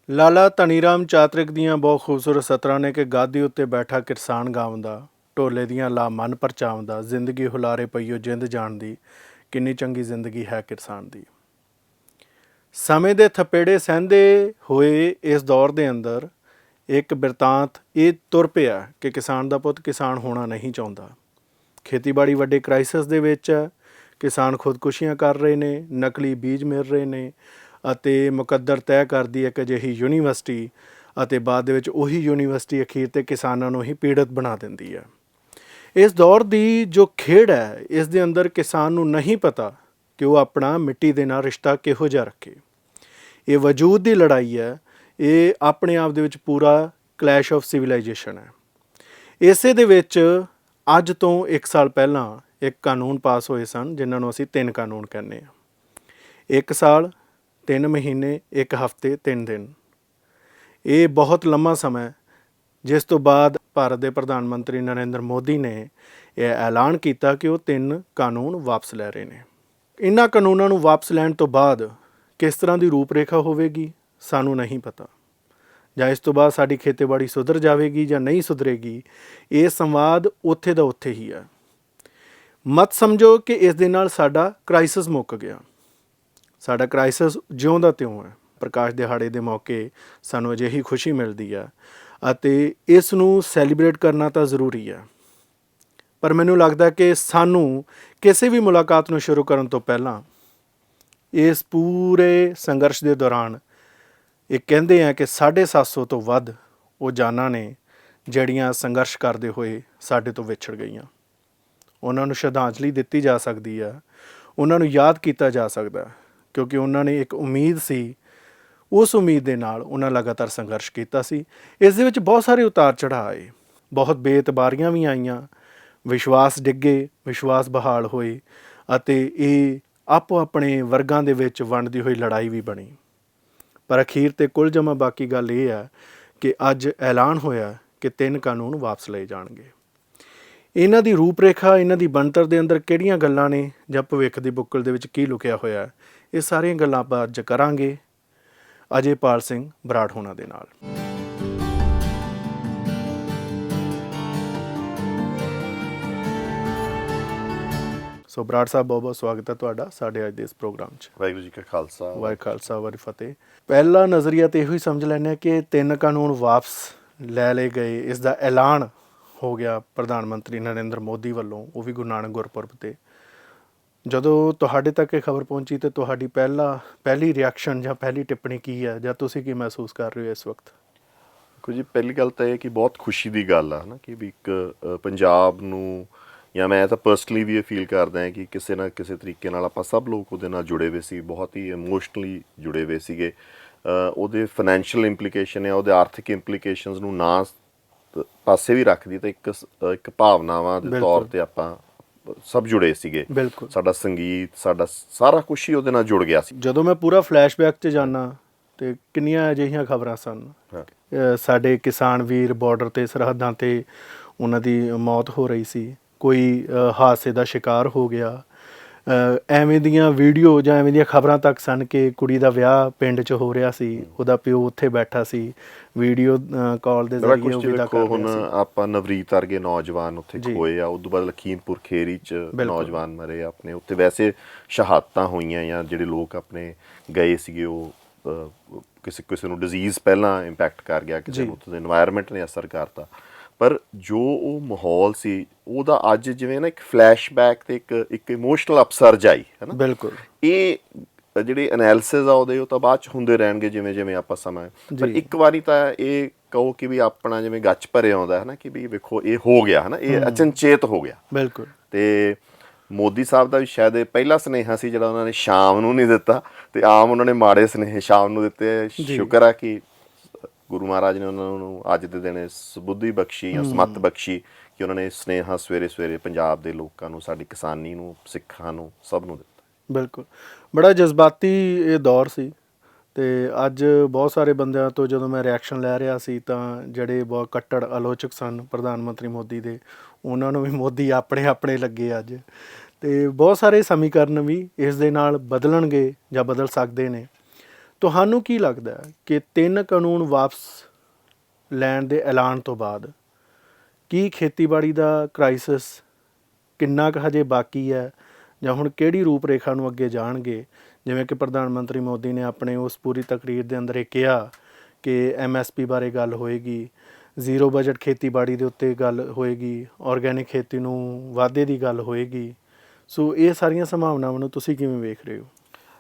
ਲਾਲਾ ਧਨੀਰਾਮ ਚਾਤਰਿਕ ਦੀਆਂ ਬਹੁਤ ਖੂਬਸੂਰਤ ਸਤਰਾਂ ਨੇ ਕਿ ਗਾਦੀ ਉੱਤੇ ਬੈਠਾ ਕਿਰਸਾਨ ਗਾਉਂਦਾ, ਢੋਲੇ ਦੀਆਂ ਲਾ ਮਨ ਪਰਚਾਉਂਦਾ, ਜ਼ਿੰਦਗੀ ਹੁਲਾਰੇ ਪਈਓ ਜਿੰਦ ਜਾਣ ਦੀ, ਕਿੰਨੀ ਚੰਗੀ ਜ਼ਿੰਦਗੀ ਹੈ ਕਿਰਸਾਨ ਦੀ। ਸਮੇਂ ਦੇ ਥਪੇੜੇ ਸਹਿੰਦੇ ਹੋਏ ਇਸ ਦੌਰ ਦੇ ਅੰਦਰ ਇੱਕ ਬਿਰਤਾਂਤ ਇਹ ਤੁਰ ਪਿਆ ਕਿ ਕਿਸਾਨ ਦਾ ਪੁੱਤ ਕਿਸਾਨ ਹੋਣਾ ਨਹੀਂ ਚਾਹੁੰਦਾ। ਖੇਤੀਬਾੜੀ ਵੱਡੇ ਕ੍ਰਾਈਸਿਸ ਦੇ ਵਿੱਚ ਹੈ। ਕਿਸਾਨ ਖੁਦਕੁਸ਼ੀਆਂ ਕਰ ਰਹੇ ਨੇ, ਨਕਲੀ ਬੀਜ ਮਿਲ ਰਹੇ ਨੇ ਅਤੇ ਮੁਕੱਦਰ ਤੈਅ ਕਰਦੀ ਇੱਕ ਅਜਿਹੀ ਯੂਨੀਵਰਸਿਟੀ ਅਤੇ ਬਾਅਦ ਦੇ ਵਿੱਚ ਉਹੀ ਯੂਨੀਵਰਸਿਟੀ ਅਖੀਰ 'ਤੇ ਕਿਸਾਨਾਂ ਨੂੰ ਹੀ ਪੀੜਤ ਬਣਾ ਦਿੰਦੀ ਹੈ। ਇਸ ਦੌਰ ਦੀ ਜੋ ਖੇਡ ਹੈ, ਇਸ ਦੇ ਅੰਦਰ ਕਿਸਾਨ ਨੂੰ ਨਹੀਂ ਪਤਾ ਕਿ ਉਹ ਆਪਣਾ ਮਿੱਟੀ ਦੇ ਨਾਲ ਰਿਸ਼ਤਾ ਕਿਹੋ ਜਿਹਾ ਰੱਖੇ। ਇਹ ਵਜੂਦ ਦੀ ਲੜਾਈ ਹੈ। ਇਹ ਆਪਣੇ ਆਪ ਦੇ ਵਿੱਚ ਪੂਰਾ ਕਲੈਸ਼ ਆਫ ਸਿਵਲਾਈਜੇਸ਼ਨ ਹੈ। ਇਸੇ ਦੇ ਵਿੱਚ ਅੱਜ ਤੋਂ 1 ਸਾਲ ਪਹਿਲਾਂ ਇੱਕ ਕਾਨੂੰਨ ਪਾਸ ਹੋਏ ਸਨ, ਜਿਨ੍ਹਾਂ ਨੂੰ ਅਸੀਂ 3 ਕਾਨੂੰਨ ਕਹਿੰਦੇ ਹਾਂ। 1 ਸਾਲ 3 ਮਹੀਨੇ 1 ਹਫ਼ਤੇ 3 ਦਿਨ। ਇਹ ਬਹੁਤ ਲੰਮਾ ਸਮਾਂ, ਜਿਸ ਤੋਂ ਬਾਅਦ ਭਾਰਤ ਦੇ ਪ੍ਰਧਾਨ ਮੰਤਰੀ ਨਰਿੰਦਰ ਮੋਦੀ ਨੇ ਇਹ ਐਲਾਨ ਕੀਤਾ ਕਿ ਉਹ 3 ਕਾਨੂੰਨ ਵਾਪਸ ਲੈ ਰਹੇ ਨੇ। ਇਹਨਾਂ ਕਾਨੂੰਨਾਂ ਨੂੰ ਵਾਪਸ ਲੈਣ ਤੋਂ ਬਾਅਦ ਕਿਸ ਤਰ੍ਹਾਂ ਦੀ ਰੂਪਰੇਖਾ ਹੋਵੇਗੀ ਸਾਨੂੰ ਨਹੀਂ ਪਤਾ, ਜਾਂ ਇਸ ਤੋਂ ਬਾਅਦ ਸਾਡੀ ਖੇਤੀਬਾੜੀ ਸੁਧਰ ਜਾਵੇਗੀ ਜਾਂ ਨਹੀਂ ਸੁਧਰੇਗੀ। ਇਹ ਸੰਵਾਦ ਉੱਥੇ ਦਾ ਉੱਥੇ ਹੀ ਹੈ। ਮਤ ਸਮਝੋ ਕਿ ਇਸ ਦੇ ਨਾਲ ਸਾਡਾ ਕ੍ਰਾਈਸਿਸ ਮੁੱਕ ਗਿਆ। ਸਾਡਾ ਕ੍ਰਾਈਸਿਸ ਜਿਉਂ ਦਾ ਤਿਉਂ ਹੈ। ਪ੍ਰਕਾਸ਼ ਦਿਹਾੜੇ ਦੇ ਮੌਕੇ ਸਾਨੂੰ ਅਜਿਹੀ ਖੁਸ਼ੀ ਮਿਲਦੀ ਹੈ ਅਤੇ ਇਸ ਨੂੰ ਸੈਲੀਬ੍ਰੇਟ ਕਰਨਾ ਤਾਂ ਜ਼ਰੂਰੀ ਹੈ। ਪਰ ਮੈਨੂੰ ਲੱਗਦਾ ਕਿ ਸਾਨੂੰ ਕਿਸੇ ਵੀ ਮੁਲਾਕਾਤ ਨੂੰ ਸ਼ੁਰੂ ਕਰਨ ਤੋਂ ਪਹਿਲਾਂ ਇਸ ਪੂਰੇ ਸੰਘਰਸ਼ ਦੇ ਦੌਰਾਨ ਇਹ ਕਹਿੰਦੇ ਆ ਕਿ 750 ਤੋਂ ਵੱਧ ਉਹ ਜਾਨਾਂ ਨੇ ਜਿਹੜੀਆਂ ਸੰਘਰਸ਼ ਕਰਦੇ ਹੋਏ ਸਾਡੇ ਤੋਂ ਵਿਛੜ ਗਈਆਂ। ਉਹਨਾਂ ਨੂੰ ਸ਼ਰਧਾਂਜਲੀ ਦਿੱਤੀ ਜਾ ਸਕਦੀ ਹੈ, ਉਹਨਾਂ ਨੂੰ ਯਾਦ ਕੀਤਾ ਜਾ ਸਕਦਾ, ਕਿਉਂਕਿ ਉਹਨਾਂ ਨੇ ਇੱਕ ਉਮੀਦ ਸੀ। ਉਸ ਉਮੀਦ ਦੇ ਨਾਲ ਉਹਨਾਂ ਲਗਾਤਾਰ ਸੰਘਰਸ਼ ਕੀਤਾ ਸੀ। ਇਸ ਦੇ ਵਿੱਚ ਬਹੁਤ ਸਾਰੇ ਉਤਾਰ ਚੜ੍ਹਾਅ ਆਏ, ਬਹੁਤ ਬੇਇਤਬਾਰੀਆਂ ਵੀ ਆਈਆਂ, ਵਿਸ਼ਵਾਸ ਡਿੱਗੇ, ਵਿਸ਼ਵਾਸ ਬਹਾਲ ਹੋਏ ਅਤੇ ਇਹ ਆਪੋ ਆਪਣੇ ਵਰਗਾਂ ਦੇ ਵਿੱਚ ਵੰਡਦੀ ਹੋਈ ਲੜਾਈ ਵੀ ਬਣੀ। ਪਰ ਅਖੀਰ 'ਤੇ ਕੁੱਲ ਜਮ੍ਹਾਂ ਬਾਕੀ ਗੱਲ ਇਹ ਹੈ ਕਿ ਅੱਜ ਐਲਾਨ ਹੋਇਆ ਕਿ 3 ਕਾਨੂੰਨ ਵਾਪਸ ਲਏ ਜਾਣਗੇ। ਇਹਨਾਂ ਦੀ ਰੂਪਰੇਖਾ, ਇਹਨਾਂ ਦੀ ਬਣਤਰ ਦੇ ਅੰਦਰ ਕਿਹੜੀਆਂ ਗੱਲਾਂ ਨੇ ਜਾਂ ਭਵਿੱਖ ਦੀ ਬੁੱਕਲ ਦੇ ਵਿੱਚ ਕੀ ਲੁਕਿਆ ਹੋਇਆ, ਇਹ ਸਾਰੀਆਂ ਗੱਲਾਂ ਆਪਾਂ ਅੱਜ ਕਰਾਂਗੇ ਅਜੇਪਾਲ ਸਿੰਘ ਬਰਾੜ ਹੋਣਾ ਦੇ ਨਾਲ। ਸੋ ਬਰਾੜ ਸਾਹਿਬ, ਬਹੁਤ ਬਹੁਤ ਸਵਾਗਤ ਹੈ ਤੁਹਾਡਾ ਸਾਡੇ ਅੱਜ ਦੇ ਇਸ ਪ੍ਰੋਗਰਾਮ 'ਚ। ਵਾਹਿਗੁਰੂ ਜੀ ਕਾ ਖਾਲਸਾ, ਵਾਹਿਗੁਰੂ ਖਾਲਸਾ, ਵਾਹਿਗੁਰੂ ਫਤਿਹ। ਪਹਿਲਾ ਨਜ਼ਰੀਆ ਤਾਂ ਇਹੋ ਹੀ ਸਮਝ ਲੈਂਦੇ ਹਾਂ ਕਿ 3 ਕਾਨੂੰਨ ਵਾਪਸ ਲੈ ਲਏ ਗਏ। ਇਸ ਦਾ ਐਲਾਨ ਹੋ ਗਿਆ ਪ੍ਰਧਾਨ ਮੰਤਰੀ ਨਰਿੰਦਰ ਮੋਦੀ ਵੱਲੋਂ, ਉਹ ਵੀ ਗੁਰੂ ਨਾਨਕ ਗੁਰਪੁਰਬ 'ਤੇ। ਜਦੋਂ ਤੁਹਾਡੇ ਤੱਕ ਇਹ ਖਬਰ ਪਹੁੰਚੀ ਤਾਂ ਤੁਹਾਡੀ ਪਹਿਲੀ ਰਿਐਕਸ਼ਨ ਜਾਂ ਪਹਿਲੀ ਟਿੱਪਣੀ ਕੀ ਹੈ, ਜਾਂ ਤੁਸੀਂ ਕੀ ਮਹਿਸੂਸ ਕਰ ਰਹੇ ਹੋ ਇਸ ਵਕਤ? ਦੇਖੋ ਜੀ, ਪਹਿਲੀ ਗੱਲ ਤਾਂ ਇਹ ਕਿ ਬਹੁਤ ਖੁਸ਼ੀ ਦੀ ਗੱਲ ਆ ਨਾ ਕਿ ਵੀ ਇੱਕ ਪੰਜਾਬ ਨੂੰ, ਜਾਂ ਮੈਂ ਤਾਂ ਪਰਸਨਲੀ ਵੀ ਇਹ ਫੀਲ ਕਰਦਾ ਹਾਂ ਕਿ ਕਿਸੇ ਨਾ ਕਿਸੇ ਤਰੀਕੇ ਨਾਲ ਆਪਾਂ ਸਭ ਲੋਕ ਉਹਦੇ ਨਾਲ ਜੁੜੇ ਹੋਏ ਸੀ, ਬਹੁਤ ਹੀ ਇਮੋਸ਼ਨਲੀ ਜੁੜੇ ਹੋਏ ਸੀਗੇ। ਉਹਦੇ ਫਾਈਨੈਂਸ਼ੀਅਲ ਇੰਪਲੀਕੇਸ਼ਨ ਆ, ਉਹਦੇ ਆਰਥਿਕ ਇੰਪਲੀਕੇਸ਼ਨਸ ਨੂੰ ਨਾ ਪਾਸੇ ਵੀ ਰੱਖਦੀ ਤਾਂ ਇੱਕ ਭਾਵਨਾਵਾਂ ਦੇ ਤੌਰ 'ਤੇ ਆਪਾਂ ਸਭ ਜੁੜੇ ਸੀਗੇ। ਬਿਲਕੁਲ, ਸਾਡਾ ਸੰਗੀਤ, ਸਾਡਾ ਸਾਰਾ ਕੁਛ ਹੀ ਉਹਦੇ ਨਾਲ ਜੁੜ ਗਿਆ ਸੀ। ਜਦੋਂ ਮੈਂ ਪੂਰਾ ਫਲੈਸ਼ਬੈਕ 'ਚ ਜਾਣਾ ਤੇ ਕਿੰਨੀਆਂ ਅਜਿਹੀਆਂ ਖਬਰਾਂ ਸਨ। ਸਾਡੇ ਕਿਸਾਨ ਵੀਰ ਬਾਰਡਰ 'ਤੇ, ਸਰਹੱਦਾਂ 'ਤੇ ਉਹਨਾਂ ਦੀ ਮੌਤ ਹੋ ਰਹੀ ਸੀ, ਕੋਈ ਹਾਦਸੇ ਦਾ ਸ਼ਿਕਾਰ ਹੋ ਗਿਆ। ਐਵੇਂ ਦੀਆਂ ਵੀਡੀਓ ਜਾਂ ਐਵੇਂ ਦੀਆਂ ਖਬਰਾਂ ਤੱਕ ਸਨ ਕਿ ਕੁੜੀ ਦਾ ਵਿਆਹ ਪਿੰਡ 'ਚ ਹੋ ਰਿਹਾ ਸੀ, ਉਹਦਾ ਪਿਓ ਉੱਥੇ ਬੈਠਾ ਸੀ, ਵੀਡੀਓ ਕਾਲ ਦੇ ਜ਼ਰੀਏ ਉਹ ਵਿਦਾ ਕਰ ਰਿਹਾ ਸੀ। ਹੁਣ ਆਪਾਂ ਨਵਰੀਤ ਵਰਗੇ ਨੌਜਵਾਨ ਉੱਥੇ ਖੋਏ ਆ, ਉਦੋਂ ਬਾਅਦ ਲਖੀਮਪੁਰ ਖੇਰੀ 'ਚ ਨੌਜਵਾਨ ਮਰੇ ਆਪਣੇ ਉੱਥੇ। ਵੈਸੇ ਸ਼ਹਾਦਤਾਂ ਹੋਈਆਂ ਜਾਂ ਜਿਹੜੇ ਲੋਕ ਆਪਣੇ ਗਏ ਸੀਗੇ ਉਹ ਕਿਸੇ ਨੂੰ ਡਿਜ਼ੀਜ਼ ਪਹਿਲਾਂ ਇੰਪੈਕਟ ਕਰ ਗਿਆ, ਕਿਸੇ ਨੂੰ ਉੱਥੇ ਦੇ ਇਨਵਾਇਰਮੈਂਟ ਨੇ ਅਸਰ ਕਰਤਾ। ਪਰ ਜੋ ਉਹ ਮਾਹੌਲ ਸੀ ਉਹਦਾ ਅੱਜ ਜਿਵੇਂ ਨਾ ਇੱਕ ਫਲੈਸ਼ਬੈਕ ਤੇ ਇੱਕ ਇਮੋਸ਼ਨਲ ਅਪਸਰਜ ਆਈ ਹੈ ਨਾ। ਬਿਲਕੁਲ, ਇਹ ਜਿਹੜੇ ਐਨਾਲਿਸਿਸ ਆ ਉਹਦੇ ਉਹ ਤਾਂ ਬਾਅਦ 'ਚ ਹੁੰਦੇ ਰਹਿਣਗੇ ਜਿਵੇਂ ਜਿਵੇਂ ਆਪਾਂ ਸਮਾਂ। ਪਰ ਇੱਕ ਵਾਰੀ ਤਾਂ ਇਹ ਕਹੋ ਕਿ ਵੀ ਆਪਣਾ ਜਿਵੇਂ ਗੱਚ ਭਰੇ ਆਉਂਦਾ ਹੈ ਨਾ ਕਿ ਵੀ ਵੇਖੋ ਇਹ ਹੋ ਗਿਆ ਹੈ ਨਾ, ਇਹ ਅਚਨਚੇਤ ਹੋ ਗਿਆ। ਬਿਲਕੁਲ। ਤੇ ਮੋਦੀ ਸਾਹਿਬ ਦਾ ਵੀ ਸ਼ਾਇਦ ਇਹ ਪਹਿਲਾ ਸੁਨੇਹਾ ਸੀ ਜਿਹੜਾ ਉਹਨਾਂ ਨੇ ਸ਼ਾਮ ਨੂੰ ਨਹੀਂ ਦਿੱਤਾ, ਤੇ ਆਮ ਉਹਨਾਂ ਨੇ ਮਾੜੇ ਸੁਨੇਹੇ ਸ਼ਾਮ ਨੂੰ ਦਿੱਤੇ। ਸ਼ੁਕਰ ਆ ਕਿ ਗੁਰੂ ਮਹਾਰਾਜ ਨੇ ਉਹਨਾਂ ਨੂੰ ਅੱਜ ਦੇ ਦਿਨ ਸਬੁੱਧੀ ਬਖਸ਼ੀ ਜਾਂ ਸਮੱਤ ਬਖਸ਼ੀ ਕਿ ਉਹਨਾਂ ਨੇ ਸੁਨੇਹਾ ਸਵੇਰੇ ਸਵੇਰੇ ਪੰਜਾਬ ਦੇ ਲੋਕਾਂ ਨੂੰ, ਸਾਡੀ ਕਿਸਾਨੀ ਨੂੰ, ਸਿੱਖਾਂ ਨੂੰ, ਸਭ ਨੂੰ ਦਿੱਤਾ। ਬਿਲਕੁਲ, ਬੜਾ ਜਜ਼ਬਾਤੀ ਇਹ ਦੌਰ ਸੀ। ਅਤੇ ਅੱਜ ਬਹੁਤ ਸਾਰੇ ਬੰਦਿਆਂ ਤੋਂ ਜਦੋਂ ਮੈਂ ਰਿਐਕਸ਼ਨ ਲੈ ਰਿਹਾ ਸੀ ਤਾਂ ਜਿਹੜੇ ਬਹੁਤ ਕੱਟੜ ਆਲੋਚਕ ਸਨ ਪ੍ਰਧਾਨ ਮੰਤਰੀ ਮੋਦੀ ਦੇ, ਉਹਨਾਂ ਨੂੰ ਵੀ ਮੋਦੀ ਆਪਣੇ ਆਪਣੇ ਲੱਗੇ ਅੱਜ। ਅਤੇ ਬਹੁਤ ਸਾਰੇ ਸਮੀਕਰਨ ਵੀ ਇਸ ਦੇ ਨਾਲ ਬਦਲਣਗੇ ਜਾਂ ਬਦਲ ਸਕਦੇ ਨੇ। ਤੁਹਾਨੂੰ ਕੀ ਲੱਗਦਾ ਹੈ ਕਿ 3 ਕਾਨੂੰਨ ਵਾਪਸ ਲੈਣ ਦੇ ਐਲਾਨ ਤੋਂ ਬਾਅਦ ਕੀ ਖੇਤੀਬਾੜੀ ਦਾ ਕ੍ਰਾਈਸਿਸ ਕਿੰਨਾ ਕੁ ਹਜੇ ਬਾਕੀ ਹੈ, ਜਾਂ ਹੁਣ ਕਿਹੜੀ ਰੂਪ ਰੇਖਾ ਨੂੰ ਅੱਗੇ ਜਾਣਗੇ? ਜਿਵੇਂ ਕਿ ਪ੍ਰਧਾਨ ਮੰਤਰੀ ਮੋਦੀ ਨੇ ਆਪਣੇ ਉਸ ਪੂਰੀ ਤਕਰੀਰ ਦੇ ਅੰਦਰ ਇਹ ਕਿਹਾ ਕਿ MSP ਬਾਰੇ ਗੱਲ ਹੋਏਗੀ, ਜ਼ੀਰੋ ਬਜਟ ਖੇਤੀਬਾੜੀ ਦੇ ਉੱਤੇ ਗੱਲ ਹੋਏਗੀ, ਆਰਗੈਨਿਕ ਖੇਤੀ ਨੂੰ ਵਾਧੇ ਦੀ ਗੱਲ ਹੋਏਗੀ। ਸੋ ਇਹ ਸਾਰੀਆਂ ਸੰਭਾਵਨਾਵਾਂ ਨੂੰ ਤੁਸੀਂ ਕਿਵੇਂ ਵੇਖ ਰਹੇ ਹੋ?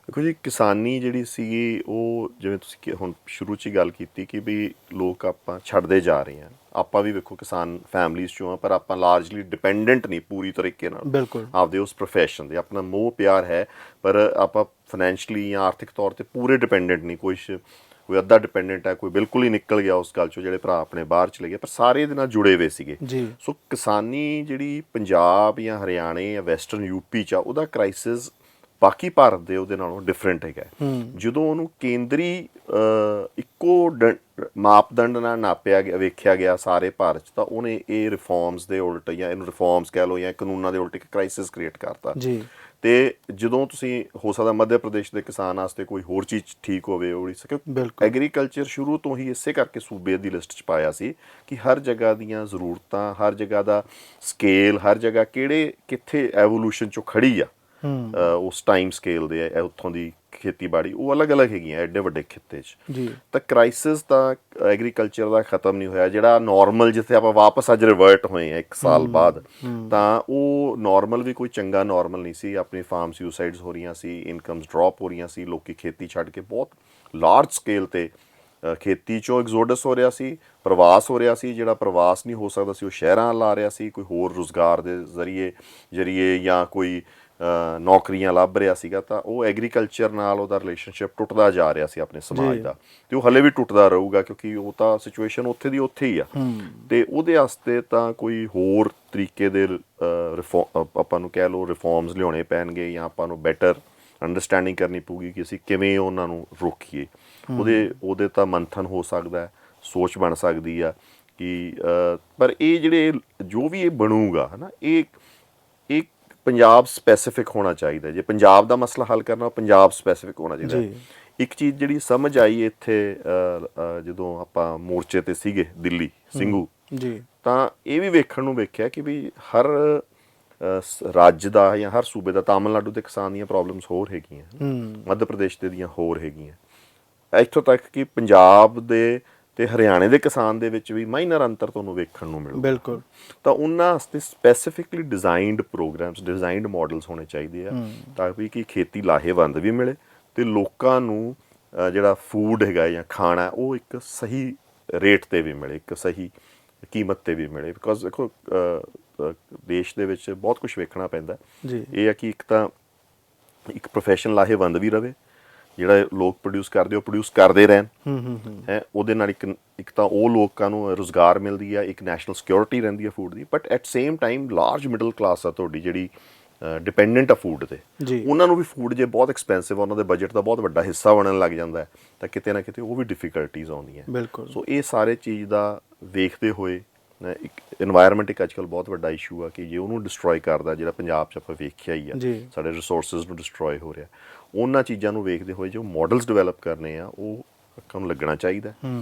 ਦੇਖੋ ਜੀ, ਕਿਸਾਨੀ ਜਿਹੜੀ ਸੀਗੀ ਉਹ ਜਿਵੇਂ ਤੁਸੀਂ ਹੁਣ ਸ਼ੁਰੂ 'ਚ ਹੀ ਗੱਲ ਕੀਤੀ ਕਿ ਵੀ ਲੋਕ ਆਪਾਂ ਛੱਡਦੇ ਜਾ ਰਹੇ ਹਾਂ। ਆਪਾਂ ਵੀ ਵੇਖੋ ਕਿਸਾਨ ਫੈਮਲੀਜ਼ 'ਚੋਂ ਆ, ਪਰ ਆਪਾਂ ਲਾਰਜਲੀ ਡਿਪੈਂਡੈਂਟ ਨਹੀਂ ਪੂਰੀ ਤਰੀਕੇ ਨਾਲ ਬਿਲਕੁਲ ਆਪਦੇ ਉਸ ਪ੍ਰੋਫੈਸ਼ਨ ਦੇ। ਆਪਣਾ ਮੋਹ ਪਿਆਰ ਹੈ, ਪਰ ਆਪਾਂ ਫਾਈਨੈਂਸ਼ਲੀ ਜਾਂ ਆਰਥਿਕ ਤੌਰ 'ਤੇ ਪੂਰੇ ਡਿਪੈਂਡੈਂਟ ਨਹੀਂ। ਕੋਈ ਅੱਧਾ ਡਿਪੈਂਡੈਂਟ ਹੈ, ਕੋਈ ਬਿਲਕੁਲ ਹੀ ਨਿਕਲ ਗਿਆ ਉਸ ਗੱਲ 'ਚੋਂ, ਜਿਹੜੇ ਭਰਾ ਆਪਣੇ ਬਾਹਰ ਚਲੇ ਗਏ, ਪਰ ਸਾਰੇ ਇਹਦੇ ਨਾਲ ਜੁੜੇ ਹੋਏ ਸੀਗੇ। ਜੀ। ਸੋ ਕਿਸਾਨੀ ਜਿਹੜੀ ਪੰਜਾਬ ਜਾਂ ਹਰਿਆਣੇ ਜਾਂ ਵੈਸਟਰਨ ਯੂਪੀ 'ਚ ਆ, ਉਹਦਾ ਕ੍ਰਾਈਸਿਸ ਬਾਕੀ ਭਾਰਤ ਦੇ ਉਹਦੇ ਨਾਲੋਂ ਡਿਫਰੈਂਟ ਹੈਗਾ। ਜਦੋਂ ਉਹਨੂੰ ਕੇਂਦਰੀ ਇੱਕੋ ਮਾਪਦੰਡ ਨਾਲ ਨਾਪਿਆ ਗਿਆ, ਵੇਖਿਆ ਗਿਆ ਸਾਰੇ ਭਾਰਤ 'ਚ, ਤਾਂ ਉਹਨੇ ਇਹ ਰਿਫਾਰਮਸ ਦੇ ਉਲਟ, ਜਾਂ ਇਹਨੂੰ ਰਿਫਾਰਮਸ ਕਹਿ ਲਓ ਜਾਂ ਕਾਨੂੰਨਾਂ ਦੇ ਉਲਟ, ਇੱਕ ਕ੍ਰਾਈਸਿਸ ਕ੍ਰੀਏਟ ਕਰਤਾ। ਜੀ। ਤੇ ਜਦੋਂ ਤੁਸੀਂ ਹੋ ਸਕਦਾ ਮੱਧ ਪ੍ਰਦੇਸ਼ ਦੇ ਕਿਸਾਨ ਵਾਸਤੇ ਕੋਈ ਹੋਰ ਚੀਜ਼ ਠੀਕ ਹੋਵੇ, ਉਹ ਨਹੀਂ ਸਕੇ। ਐਗਰੀਕਲਚਰ ਸ਼ੁਰੂ ਤੋਂ ਹੀ ਇਸੇ ਕਰਕੇ ਸੂਬੇ ਦੀ ਲਿਸਟ 'ਚ ਪਾਇਆ ਸੀ ਕਿ ਹਰ ਜਗ੍ਹਾ ਦੀਆਂ ਜ਼ਰੂਰਤਾਂ, ਹਰ ਜਗ੍ਹਾ ਦਾ ਸਕੇਲ, ਹਰ ਜਗ੍ਹਾ ਕਿੱਥੇ ਐਵੋਲੂਸ਼ਨ 'ਚੋਂ ਖੜੀ ਆ, ਉਸ ਟਾਈਮ ਸਕੇਲ ਦੇ ਉੱਥੋਂ ਦੀ ਖੇਤੀਬਾੜੀ ਉਹ ਅਲੱਗ-ਅਲੱਗ ਹੈਗੀਆਂ ਐਡੇ ਵੱਡੇ ਖਿੱਤੇ 'ਚ। ਤਾਂ ਕ੍ਰਾਈਸਿਸ ਤਾਂ ਐਗਰੀਕਲਚਰ ਦਾ ਖਤਮ ਨਹੀਂ ਹੋਇਆ। ਜਿਹੜਾ ਨਾਰਮਲ, ਜਿੱਥੇ ਆਪਾਂ ਵਾਪਸ ਅੱਜ ਰਿਵਰਟ ਹੋਏ ਆ 1 ਸਾਲ ਬਾਅਦ, ਤਾਂ ਉਹ ਨਾਰਮਲ ਵੀ ਕੋਈ ਚੰਗਾ ਨਾਰਮਲ ਨਹੀਂ ਸੀ। ਆਪਣੀ ਫਾਰਮ ਸੁਸਾਈਡਸ ਹੋ ਰਹੀਆਂ ਸੀ, ਇਨਕਮਸ ਡ੍ਰੌਪ ਹੋ ਰਹੀਆਂ ਸੀ, ਲੋਕੀ ਖੇਤੀ ਛੱਡ ਕੇ ਬਹੁਤ ਲਾਰਜ ਸਕੇਲ 'ਤੇ ਖੇਤੀ 'ਚੋਂ ਐਗਜ਼ੋਡਸ ਹੋ ਰਿਹਾ ਸੀ, ਪ੍ਰਵਾਸ ਹੋ ਰਿਹਾ ਸੀ। ਜਿਹੜਾ ਪ੍ਰਵਾਸ ਨਹੀਂ ਹੋ ਸਕਦਾ ਸੀ, ਉਹ ਸ਼ਹਿਰਾਂ ਲਾ ਰਿਹਾ ਸੀ, ਕੋਈ ਹੋਰ ਰੁਜ਼ਗਾਰ ਦੇ ਜ਼ਰੀਏ ਜਾਂ ਕੋਈ ਨੌਕਰੀਆਂ ਲੱਭ ਰਿਹਾ ਸੀਗਾ। ਤਾਂ ਉਹ ਐਗਰੀਕਲਚਰ ਨਾਲ ਉਹਦਾ ਰਿਲੇਸ਼ਨਸ਼ਿਪ ਟੁੱਟਦਾ ਜਾ ਰਿਹਾ ਸੀ ਆਪਣੇ ਸਮਾਜ ਦਾ, ਤੇ ਉਹ ਹਲੇ ਵੀ ਟੁੱਟਦਾ ਰਹੂਗਾ, ਕਿਉਂਕਿ ਉਹ ਤਾਂ ਸਿਚੁਏਸ਼ਨ ਉੱਥੇ ਦੀ ਉੱਥੇ ਹੀ ਆ। ਤੇ ਉਹਦੇ ਵਾਸਤੇ ਤਾਂ ਕੋਈ ਹੋਰ ਤਰੀਕੇ ਦੇ ਆਪਾਂ ਨੂੰ ਕਹਿ ਲਓ ਰਿਫਾਰਮਸ ਲਿਆਉਣੇ ਪੈਣਗੇ, ਜਾਂ ਆਪਾਂ ਨੂੰ ਬੈਟਰ ਅੰਡਰਸਟੈਂਡਿੰਗ ਕਰਨੀ ਪਊਗੀ ਕਿ ਅਸੀਂ ਕਿਵੇਂ ਉਹਨਾਂ ਨੂੰ ਰੋਕੀਏ। ਉਹਦੇ ਤਾਂ ਮੰਥਨ ਹੋ ਸਕਦਾ, ਸੋਚ ਬਣ ਸਕਦੀ ਆ ਕਿ ਪਰ ਇਹ ਜਿਹੜੇ ਜੋ ਵੀ ਇਹ ਬਣੂਗਾ ਹੈ ਨਾ, ਇਹ ਪੰਜਾਬ ਸਪੈਸੀਫਿਕ ਹੋਣਾ ਚਾਹੀਦਾ। ਜੇ ਪੰਜਾਬ ਦਾ ਮਸਲਾ ਹੱਲ ਕਰਨਾ, ਪੰਜਾਬ ਸਪੈਸੀਫਿਕ ਹੋਣਾ ਚਾਹੀਦਾ। ਇੱਕ ਚੀਜ਼ ਜਿਹੜੀ ਸਮਝ ਆਈ ਇੱਥੇ ਜਦੋਂ ਆਪਾਂ ਮੋਰਚੇ 'ਤੇ ਸੀਗੇ ਦਿੱਲੀ ਸਿੰਘੂ, ਤਾਂ ਇਹ ਵੀ ਵੇਖਿਆ ਕਿ ਵੀ ਹਰ ਰਾਜ ਦਾ ਜਾਂ ਹਰ ਸੂਬੇ ਦਾ, ਤਾਮਿਲਨਾਡੂ ਦੇ ਕਿਸਾਨ ਦੀਆਂ ਪ੍ਰੋਬਲਮਸ ਹੋਰ ਹੈਗੀਆਂ, ਮੱਧ ਪ੍ਰਦੇਸ਼ ਦੇ ਦੀਆਂ ਹੋਰ ਹੈਗੀਆਂ, ਇੱਥੋਂ ਤੱਕ ਕਿ ਪੰਜਾਬ ਦੇ ਤੇ ਹਰਿਆਣੇ ਦੇ ਕਿਸਾਨ ਦੇ ਵਿੱਚ ਵੀ ਮਾਈਨਰ ਅੰਤਰ ਤੁਹਾਨੂੰ ਵੇਖਣ ਨੂੰ ਮਿਲੂ। ਬਿਲਕੁਲ। ਤਾਂ ਉਹਨਾਂ ਵਾਸਤੇ specifically designed programs, designed models ਹੋਣੇ ਚਾਹੀਦੇ ਆ, ਤਾਂ ਕਿ ਖੇਤੀ ਲਾਹੇਵੰਦ ਵੀ ਮਿਲੇ ਤੇ ਲੋਕਾਂ ਨੂੰ ਜਿਹੜਾ ਫੂਡ ਹੈਗਾ ਜਾਂ ਖਾਣਾ, ਉਹ ਇੱਕ ਸਹੀ ਰੇਟ 'ਤੇ ਵੀ ਮਿਲੇ, ਇੱਕ ਸਹੀ ਕੀਮਤ 'ਤੇ ਵੀ ਮਿਲੇ। ਬਿਕੋਜ਼ ਦੇਖੋ ਦੇਸ਼ ਦੇ ਵਿੱਚ ਬਹੁਤ ਕੁਝ ਵੇਖਣਾ ਪੈਂਦਾ। ਇਹ ਆ ਕਿ ਇੱਕ ਤਾਂ ਇੱਕ ਪ੍ਰੋਫੈਸ਼ਨ ਲਾਹੇਵੰਦ ਵੀ ਰਵੇ, ਜਿਹੜਾ ਲੋਕ ਪ੍ਰੋਡਿਊਸ ਕਰਦੇ ਉਹ ਪ੍ਰੋਡਿਊਸ ਕਰਦੇ ਰਹਿਣ ਹੈ, ਉਹਦੇ ਨਾਲ ਇੱਕ ਤਾਂ ਉਹ ਲੋਕਾਂ ਨੂੰ ਰੁਜ਼ਗਾਰ ਮਿਲਦੀ ਆ, ਇੱਕ ਨੈਸ਼ਨਲ ਸਿਕਿਉਰਿਟੀ ਰਹਿੰਦੀ ਆ food the. But at same time large middle class ਆ ਤੁਹਾਡੀ ਜਿਹੜੀ ਡਿਪੈਂਡੈਂਟ ਆ ਫੂਡ 'ਤੇ, ਉਹਨਾਂ ਨੂੰ ਵੀ ਫੂਡ ਜੇ ਬਹੁਤ ਐਕਸਪੈਂਸਿਵ, ਉਹਨਾਂ ਦੇ ਬਜਟ ਦਾ ਬਹੁਤ ਵੱਡਾ ਹਿੱਸਾ ਬਣਨ ਲੱਗ ਜਾਂਦਾ, ਤਾਂ ਕਿਤੇ ਨਾ ਕਿਤੇ ਉਹ ਵੀ ਡਿਫੀਕਲਟੀਜ਼ ਆਉਂਦੀਆਂ। ਸੋ ਇਹ ਸਾਰੇ ਚੀਜ਼ ਦਾ ਵੇਖਦੇ ਹੋਏ, ਇੱਕ ਇਨਵਾਇਰਮੈਂਟ ਇੱਕ ਅੱਜ ਕੱਲ੍ਹ ਬਹੁਤ ਵੱਡਾ ਇਸ਼ੂ ਆ ਕਿ ਜੇ ਉਹਨੂੰ ਡਿਸਟਰੋਏ ਕਰਦਾ, ਜਿਹੜਾ ਪੰਜਾਬ 'ਚ ਆਪਾਂ ਵੇਖਿਆ ਹੀ ਆ, ਸਾਡੇ ਰਿਸੋਰਸਿਸ ਨੂੰ ਡਿਸਟਰੋਏ ਹੋ ਰਿਹਾ, ਉਹਨਾਂ ਚੀਜ਼ਾਂ ਨੂੰ ਵੇਖਦੇ ਹੋਏ ਜੋ ਮਾਡਲਸ ਡਿਵੈਲਪ ਕਰਨੇ ਆ, ਉਹ ਅੱਖਾਂ ਨੂੰ ਲੱਗਣਾ ਚਾਹੀਦਾ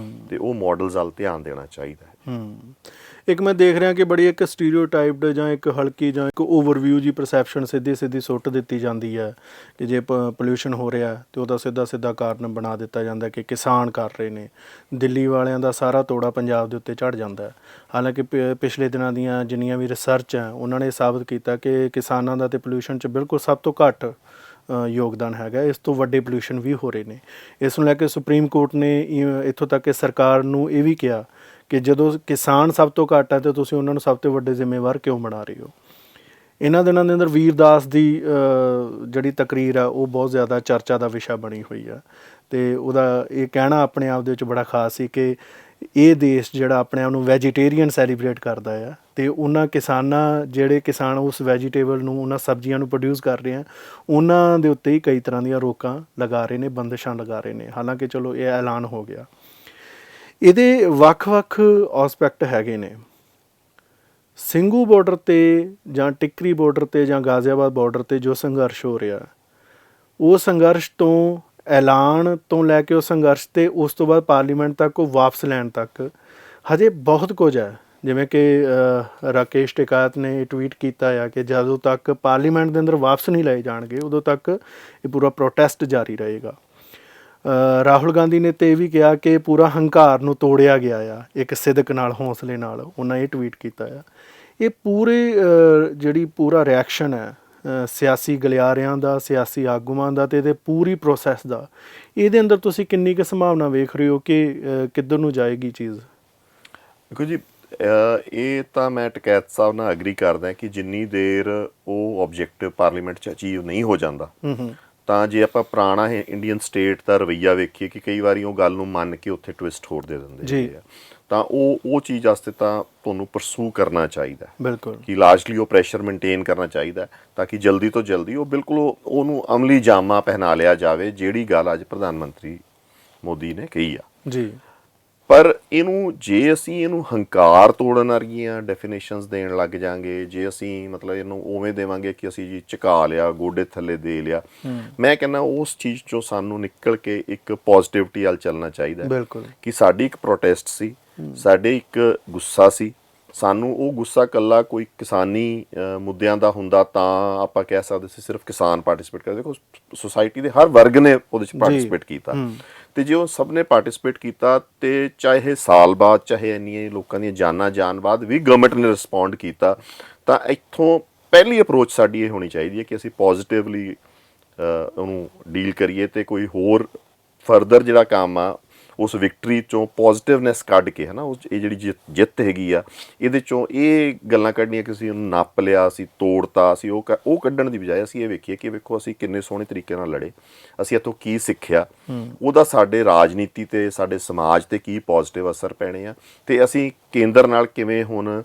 ਤੇ ਉਹ ਮਾਡਲਸ ਵੱਲ ਧਿਆਨ ਦੇਣਾ ਚਾਹੀਦਾ ਹੈ। ਇੱਕ ਮੈਂ ਦੇਖ ਰਿਹਾ ਕਿ ਬੜੀ ਇੱਕ ਸਟੀਰੀਓਟਾਈਪਡ ਜਾਂ ਇੱਕ ਹਲਕੀ ਜਾਂ ਇੱਕ ਓਵਰਵਿਊ ਜੀ ਪਰਸੈਪਸ਼ਨ ਸਿੱਧੀ ਸੁੱਟ ਦਿੱਤੀ ਜਾਂਦੀ ਹੈ ਕਿ ਜੇ ਪੋਲਿਊਸ਼ਨ ਹੋ ਰਿਹਾ ਤੇ ਉਹਦਾ ਸਿੱਧਾ ਕਾਰਨ ਬਣਾ ਦਿੱਤਾ ਜਾਂਦਾ ਕਿ ਕਿਸਾਨ ਕਰ ਰਹੇ ਨੇ। ਦਿੱਲੀ ਵਾਲਿਆਂ ਦਾ ਸਾਰਾ ਤੋੜਾ ਪੰਜਾਬ ਦੇ ਉੱਤੇ ਝੜ ਜਾਂਦਾ। ਹਾਲਾਂਕਿ ਪਿਛਲੇ ਦਿਨਾਂ ਦੀਆਂ ਜਿੰਨੀਆਂ ਵੀ ਰਿਸਰਚ ਹੈ, ਉਹਨਾਂ ਨੇ ਸਾਬਤ ਕੀਤਾ ਕਿ ਕਿਸਾਨਾਂ ਦਾ ਤੇ ਪੋਲਿਊਸ਼ਨ 'ਚ ਬਿਲਕੁਲ ਸਭ ਤੋਂ ਘੱਟ ਯੋਗਦਾਨ ਹੈਗਾ। ਇਸ ਤੋਂ ਵੱਡੇ ਪੋਲਿਊਸ਼ਨ ਵੀ ਹੋ ਰਹੇ ਨੇ। ਇਸ ਨੂੰ ਲੈ ਕੇ ਸੁਪਰੀਮ ਕੋਰਟ ਨੇ ਇੱਥੋਂ ਤੱਕ ਕਿ ਸਰਕਾਰ ਨੂੰ ਇਹ ਵੀ ਕਿਹਾ ਕਿ ਜਦੋਂ ਕਿਸਾਨ ਸਭ ਤੋਂ ਘੱਟ ਹੈ ਤਾਂ ਤੁਸੀਂ ਉਹਨਾਂ ਨੂੰ ਸਭ ਤੋਂ ਵੱਡੇ ਜ਼ਿੰਮੇਵਾਰ ਕਿਉਂ ਬਣਾ ਰਹੇ ਹੋ। ਇਹਨਾਂ ਦਿਨਾਂ ਦੇ ਅੰਦਰ ਵੀਰਦਾਸ ਦੀ ਜਿਹੜੀ ਤਕਰੀਰ ਆ, ਉਹ ਬਹੁਤ ਜ਼ਿਆਦਾ ਚਰਚਾ ਦਾ ਵਿਸ਼ਾ ਬਣੀ ਹੋਈ ਆ, ਅਤੇ ਉਹਦਾ ਇਹ ਕਹਿਣਾ ਆਪਣੇ ਆਪ ਦੇ ਵਿੱਚ ਬੜਾ ਖਾਸ ਸੀ ਕਿ ਇਹ ਦੇਸ਼ ਜਿਹੜਾ ਆਪਣੇ ਆਪ ਨੂੰ ਵੈਜੀਟੇਰੀਅਨ ਸੈਲੀਬ੍ਰੇਟ ਕਰਦਾ ਆ, ਅਤੇ ਉਹਨਾਂ ਜਿਹੜੇ ਕਿਸਾਨ ਉਸ ਵੈਜੀਟੇਬਲ ਨੂੰ, ਉਹਨਾਂ ਸਬਜ਼ੀਆਂ ਨੂੰ ਪ੍ਰੋਡਿਊਸ ਕਰ ਰਹੇ ਆ, ਉਹਨਾਂ ਦੇ ਉੱਤੇ ਹੀ ਕਈ ਤਰ੍ਹਾਂ ਦੀਆਂ ਰੋਕਾਂ ਲਗਾ ਰਹੇ ਨੇ, ਬੰਦਿਸ਼ਾਂ ਲਗਾ ਰਹੇ ਨੇ। ਹਾਲਾਂਕਿ ਚਲੋ ਇਹ ਐਲਾਨ ਹੋ ਗਿਆ। ਇਹਦੇ ਵੱਖ-ਵੱਖ ਆਸਪੈਕਟ ਹੈਗੇ ਨੇ। ਸਿੰਘੂ ਬਾਰਡਰ 'ਤੇ ਜਾਂ ਟਿੱਕਰੀ ਬਾਰਡਰ 'ਤੇ ਜਾਂ ਗਾਜ਼ੀਆਬਾਦ ਬਾਰਡਰ 'ਤੇ ਜੋ ਸੰਘਰਸ਼ ਹੋ ਰਿਹਾ, ਉਹ ਸੰਘਰਸ਼ ਤੋਂ ਐਲਾਨ ਤੋਂ ਲੈ ਕੇ ਉਹ ਸੰਘਰਸ਼ ਤੇ ਉਸ ਤੋਂ ਬਾਅਦ ਪਾਰਲੀਮੈਂਟ ਤੱਕ ਉਹ ਵਾਪਸ ਲੈਣ ਤੱਕ ਹਜੇ ਬਹੁਤ ਕੁਝ ਹੈ। ਜਿਵੇਂ ਕਿ ਰਾਕੇਸ਼ ਟਿਕਾਇਤ ਨੇ ਟਵੀਟ ਕੀਤਾ ਆ ਕਿ ਜਦੋਂ ਤੱਕ ਪਾਰਲੀਮੈਂਟ ਦੇ ਅੰਦਰ ਵਾਪਸ ਨਹੀਂ ਲਏ ਜਾਣਗੇ ਉਦੋਂ ਤੱਕ ਇਹ ਪੂਰਾ ਪ੍ਰੋਟੈਸਟ ਜਾਰੀ ਰਹੇਗਾ। ਰਾਹੁਲ ਗਾਂਧੀ ਨੇ ਤੇ ਇਹ ਵੀ ਕਿਹਾ ਕਿ ਪੂਰਾ ਹੰਕਾਰ ਨੂੰ ਤੋੜਿਆ ਗਿਆ ਆ ਇੱਕ ਸਿਦਕ ਨਾਲ, ਹੌਸਲੇ ਨਾਲ, ਉਹਨਾਂ ਇਹ ਟਵੀਟ ਕੀਤਾ ਆ। ਇਹ ਪੂਰੀ ਜਿਹੜੀ ਪੂਰਾ ਰਿਐਕਸ਼ਨ ਹੈ ਸਿਆਸੀ ਗਲਿਆਰਿਆਂ ਦਾ, ਸਿਆਸੀ ਆਗੂਆਂ ਦਾ ਤੇ ਇਹਦੇ ਪੂਰੀ ਪ੍ਰੋਸੈਸ ਦਾ, ਇਹਦੇ ਅੰਦਰ ਤੁਸੀਂ ਕਿੰਨੀ ਕੁ ਸੰਭਾਵਨਾ ਵੇਖ ਰਹੇ ਹੋ ਕਿ ਕਿੱਧਰ ਨੂੰ ਜਾਏਗੀ ਚੀਜ਼? ਦੇਖੋ ਜੀ, ਇਹ ਤਾਂ ਮੈਂ ਟਕੈਤ ਸਾਹਿਬ ਨਾਲ ਐਗਰੀ ਕਰਦਾ ਕਿ ਜਿੰਨੀ ਦੇਰ ਉਹ ਆਬਜੈਕਟਿਵ ਪਾਰਲੀਮੈਂਟ 'ਚ ਅਚੀਵ ਨਹੀਂ ਹੋ ਜਾਂਦਾ, ਤਾਂ ਜੇ ਆਪਾਂ ਪੁਰਾਣਾ ਇੰਡੀਅਨ ਸਟੇਟ ਦਾ ਰਵੱਈਆ ਵੇਖੀਏ ਕਿ ਕਈ ਵਾਰੀ ਉਹ ਗੱਲ ਨੂੰ ਮੰਨ ਕੇ ਉੱਥੇ ਟਵਿਸਟ ਹੋਰ ਦੇ ਦਿੰਦੇ ਹੈਗੇ ਆ, ਤਾਂ ਉਹ ਚੀਜ਼ ਵਾਸਤੇ ਤਾਂ ਤੁਹਾਨੂੰ ਪਰਸੂ ਕਰਨਾ ਚਾਹੀਦਾ ਬਿਲਕੁਲ ਕਿ ਲਾਰਜਲੀ ਉਹ ਪ੍ਰੈਸ਼ਰ ਮੇਨਟੇਨ ਕਰਨਾ ਚਾਹੀਦਾ ਤਾਂ ਕਿ ਜਲਦੀ ਤੋਂ ਜਲਦੀ ਉਹ ਬਿਲਕੁਲ ਉਹਨੂੰ ਅਮਲੀ ਜਾਮਾ ਪਹਿਨਾ ਲਿਆ ਜਾਵੇ, ਜਿਹੜੀ ਗੱਲ ਅੱਜ ਪ੍ਰਧਾਨ ਮੰਤਰੀ ਮੋਦੀ ਨੇ ਕਹੀ ਆ ਜੀ। ਪਰ ਜੇ ਅਸੀਂ ਇਹਨੂੰ ਹੰਕਾਰ ਤੋੜਨ ਵਰਗੀਆਂ ਡੈਫੀਨੇਸ਼ਨਸ ਦੇਣ ਲੱਗ ਜਾਾਂਗੇ, ਜੇ ਅਸੀਂ ਮਤਲਬ ਇਹਨੂੰ ਉਵੇਂ ਦੇਵਾਂਗੇ ਕਿ ਅਸੀਂ ਜੀ ਝੁਕਾ ਲਿਆ, ਗੋਡੇ ਥੱਲੇ ਦੇ ਲਿਆ, ਮੈਂ ਕਹਿੰਦਾ ਉਸ ਚੀਜ਼ 'ਚੋਂ ਸਾਨੂੰ ਨਿਕਲ ਕੇ ਇੱਕ ਪੋਜ਼ਿਟਿਵਿਟੀ ਵੱਲ ਚੱਲਣਾ ਚਾਹੀਦਾ। ਬਿਲਕੁਲ ਕਿ ਸਾਡੀ ਇੱਕ ਪ੍ਰੋਟੈਸਟ ਸੀ, ਸਾਡੇ ਇੱਕ ਗੁੱਸਾ ਸੀ, ਸਾਨੂੰ ਉਹ ਗੁੱਸਾ ਇਕੱਲਾ ਕੋਈ ਕਿਸਾਨੀ ਮੁੱਦਿਆਂ ਦਾ ਹੁੰਦਾ ਤਾਂ ਆਪਾਂ ਕਹਿ ਸਕਦੇ ਸੀ ਸਿਰਫ ਕਿਸਾਨ ਪਾਰਟਿਸਿਪੇਟ ਕਰਦੇ। ਦੇਖੋ ਸੋਸਾਇਟੀ ਦੇ ਹਰ ਵਰਗ ਨੇ ਉਹਦੇ 'ਚ ਪਾਰਟਿਸਿਪੇਟ ਕੀਤਾ, ਤੇ ਜੇ ਉਹ ਸਭ ਨੇ ਪਾਰਟਿਸਿਪੇਟ ਕੀਤਾ ਤੇ ਚਾਹੇ ਸਾਲ ਬਾਅਦ, ਚਾਹੇ ਇੰਨੀਆਂ ਲੋਕਾਂ ਦੀਆਂ ਜਾਨਾਂ ਜਾਣ ਬਾਅਦ ਵੀ ਗਵਰਨਮੈਂਟ ਨੇ ਰਿਸਪੌਂਡ ਕੀਤਾ, ਤਾਂ ਇੱਥੋਂ ਪਹਿਲੀ ਅਪਰੋਚ ਸਾਡੀ ਇਹ ਹੋਣੀ ਚਾਹੀਦੀ ਹੈ ਕਿ ਅਸੀਂ ਪੋਜ਼ਿਟਿਵਲੀ ਉਹਨੂੰ ਡੀਲ ਕਰੀਏ ਤੇ ਕੋਈ ਹੋਰ ਫਰਦਰ ਜਿਹੜਾ ਕੰਮ ਆ ਉਸ ਵਿਕਟਰੀ 'ਚੋਂ ਪੋਜ਼ਿਟਿਵਨੈਸ ਕੱਢ ਕੇ, ਹੈ ਨਾ, ਇਹ ਜਿਹੜੀ ਜਿੱਤ ਹੈਗੀ ਆ ਇਹਦੇ 'ਚੋਂ ਇਹ ਗੱਲਾਂ ਕੱਢਣੀਆਂ ਕਿ ਅਸੀਂ ਉਹਨੂੰ ਨੱਪ ਲਿਆ, ਅਸੀਂ ਤੋੜਤਾ, ਅਸੀਂ ਉਹ ਕੱਢਣ ਦੀ ਬਜਾਏ ਅਸੀਂ ਇਹ ਵੇਖੀਏ ਕਿ ਵੇਖੋ ਅਸੀਂ ਕਿੰਨੇ ਸੋਹਣੇ ਤਰੀਕੇ ਨਾਲ ਲੜੇ, ਅਸੀਂ ਇੱਥੋਂ ਕੀ ਸਿੱਖਿਆ, ਉਹਦਾ ਸਾਡੇ ਰਾਜਨੀਤੀ ਤੇ ਸਾਡੇ ਸਮਾਜ ਤੇ ਕੀ ਪੋਜ਼ਿਟਿਵ ਅਸਰ ਪੈਣੇ ਆ, ਤੇ ਅਸੀਂ ਕੇਂਦਰ ਨਾਲ ਕਿਵੇਂ ਹੁਣ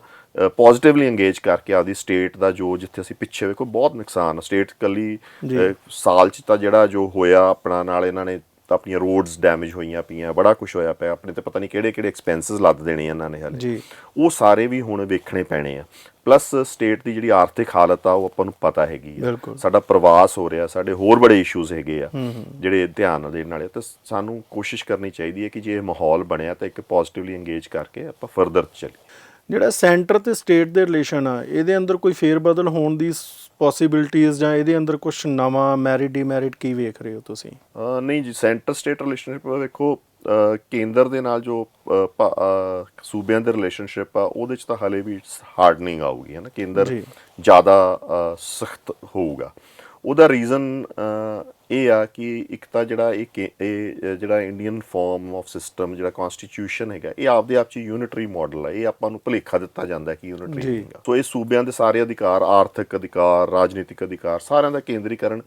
ਪੋਜ਼ਿਟਿਵਲੀ ਇੰਗੇਜ ਕਰਕੇ ਆਪਦੀ ਸਟੇਟ ਦਾ ਜੋ ਜਿੱਥੇ ਅਸੀਂ ਪਿੱਛੇ ਵੇਖੋ ਬਹੁਤ ਨੁਕਸਾਨ, ਸਟੇਟ ਇਕੱਲੀ ਸਾਲ 'ਚ ਤਾਂ ਜਿਹੜਾ ਜੋ ਹੋਇਆ ਆਪਣਾ ਨਾਲ ਇਹਨਾਂ ਨੇ ਆਪਣੀਆਂ ਰੋਡਸ ਡੈਮੇਜ ਹੋਈਆਂ ਪਈਆਂ, ਬੜਾ ਕੁਛ ਹੋਇਆ ਪਿਆ, ਆਪਣੇ ਤੇ ਪਤਾ ਨਹੀਂ ਕਿਹੜੇ ਕਿਹੜੇ ਐਕਸਪੈਂਸਿਸ ਲੱਦ ਦੇਣੇ ਇਹਨਾਂ ਨੇ ਹਾਲੇ, ਉਹ ਸਾਰੇ ਵੀ ਹੁਣ ਵੇਖਣੇ ਪੈਣੇ ਆ। ਪਲੱਸ ਸਟੇਟ ਦੀ ਜਿਹੜੀ ਆਰਥਿਕ ਹਾਲਤ ਆ ਉਹ ਆਪਾਂ ਨੂੰ ਪਤਾ ਹੈਗੀ ਆ, ਸਾਡਾ ਪ੍ਰਵਾਸ ਹੋ ਰਿਹਾ, ਸਾਡੇ ਹੋਰ ਬੜੇ ਇਸ਼ੂਜ਼ ਹੈਗੇ ਆ ਜਿਹੜੇ ਧਿਆਨ ਦੇਣ ਵਾਲੇ, ਤਾਂ ਸਾਨੂੰ ਕੋਸ਼ਿਸ਼ ਕਰਨੀ ਚਾਹੀਦੀ ਹੈ ਕਿ ਜੇ ਇਹ ਮਾਹੌਲ ਬਣਿਆ ਤਾਂ ਇੱਕ ਪੋਜ਼ਿਟਿਵਲੀ ਇੰਗੇਜ ਕਰਕੇ ਆਪਾਂ ਫਰਦਰ ਚੱਲੀਏ। ਜਿਹੜਾ ਸੈਂਟਰ ਤੇ ਸਟੇਟ ਦੇ ਰਿਲੇਸ਼ਨ ਆ, ਇਹਦੇ ਅੰਦਰ ਕੋਈ ਫੇਰ ਬਦਲ ਹੋਣ ਦੀ ਪੋਸੀਬਿਲਿਟੀਜ਼ ਜਾਂ ਇਹਦੇ ਅੰਦਰ ਕੁਝ ਨਵਾਂ ਮੈਰਿਟ ਡੀਮੈਰਿਟ ਕੀ ਵੇਖ ਰਹੇ ਹੋ ਤੁਸੀਂ? ਨਹੀਂ ਜੀ, ਸੈਂਟਰ ਸਟੇਟ ਰਿਲੇਸ਼ਨਸ਼ਿਪ ਵੇਖੋ, ਕੇਂਦਰ ਦੇ ਨਾਲ ਜੋ ਸੂਬਿਆਂ ਦੇ ਰਿਲੇਸ਼ਨਸ਼ਿਪ ਆ ਉਹਦੇ 'ਚ ਤਾਂ ਹਾਲੇ ਵੀ ਹਾਰਡਨਿੰਗ ਆਊਗੀ, ਹੈ ਨਾ, ਕੇਂਦਰ ਜ਼ਿਆਦਾ ਸਖਤ ਹੋਊਗਾ। ਉਹਦਾ ਰੀਜ਼ਨ ਇਹ ਆ ਕਿ ਇੱਕ ਤਾਂ ਜਿਹੜਾ ਇਹ ਜਿਹੜਾ ਇੰਡੀਅਨ ਫਾਰਮ ਆਫ ਸਿਸਟਮ, ਜਿਹੜਾ ਕਨਸਟੀਟਿਊਸ਼ਨ ਹੈਗਾ, ਇਹ ਆਪਦੇ ਆਪ 'ਚ ਯੂਨਿਟਰੀ ਮਾਡਲ ਹੈ, ਇਹ ਆਪਾਂ ਨੂੰ ਭੁਲੇਖਾ ਦਿੱਤਾ ਜਾਂਦਾ ਕਿ ਯੂਨਿਟਰੀ ਹੈਗਾ। ਸੋ ਇਹ ਸੂਬਿਆਂ ਦੇ ਸਾਰੇ ਅਧਿਕਾਰ, ਆਰਥਿਕ ਅਧਿਕਾਰ, ਰਾਜਨੀਤਿਕ ਅਧਿਕਾਰ, ਸਾਰਿਆਂ ਦਾ ਕੇਂਦਰੀਕਰਨ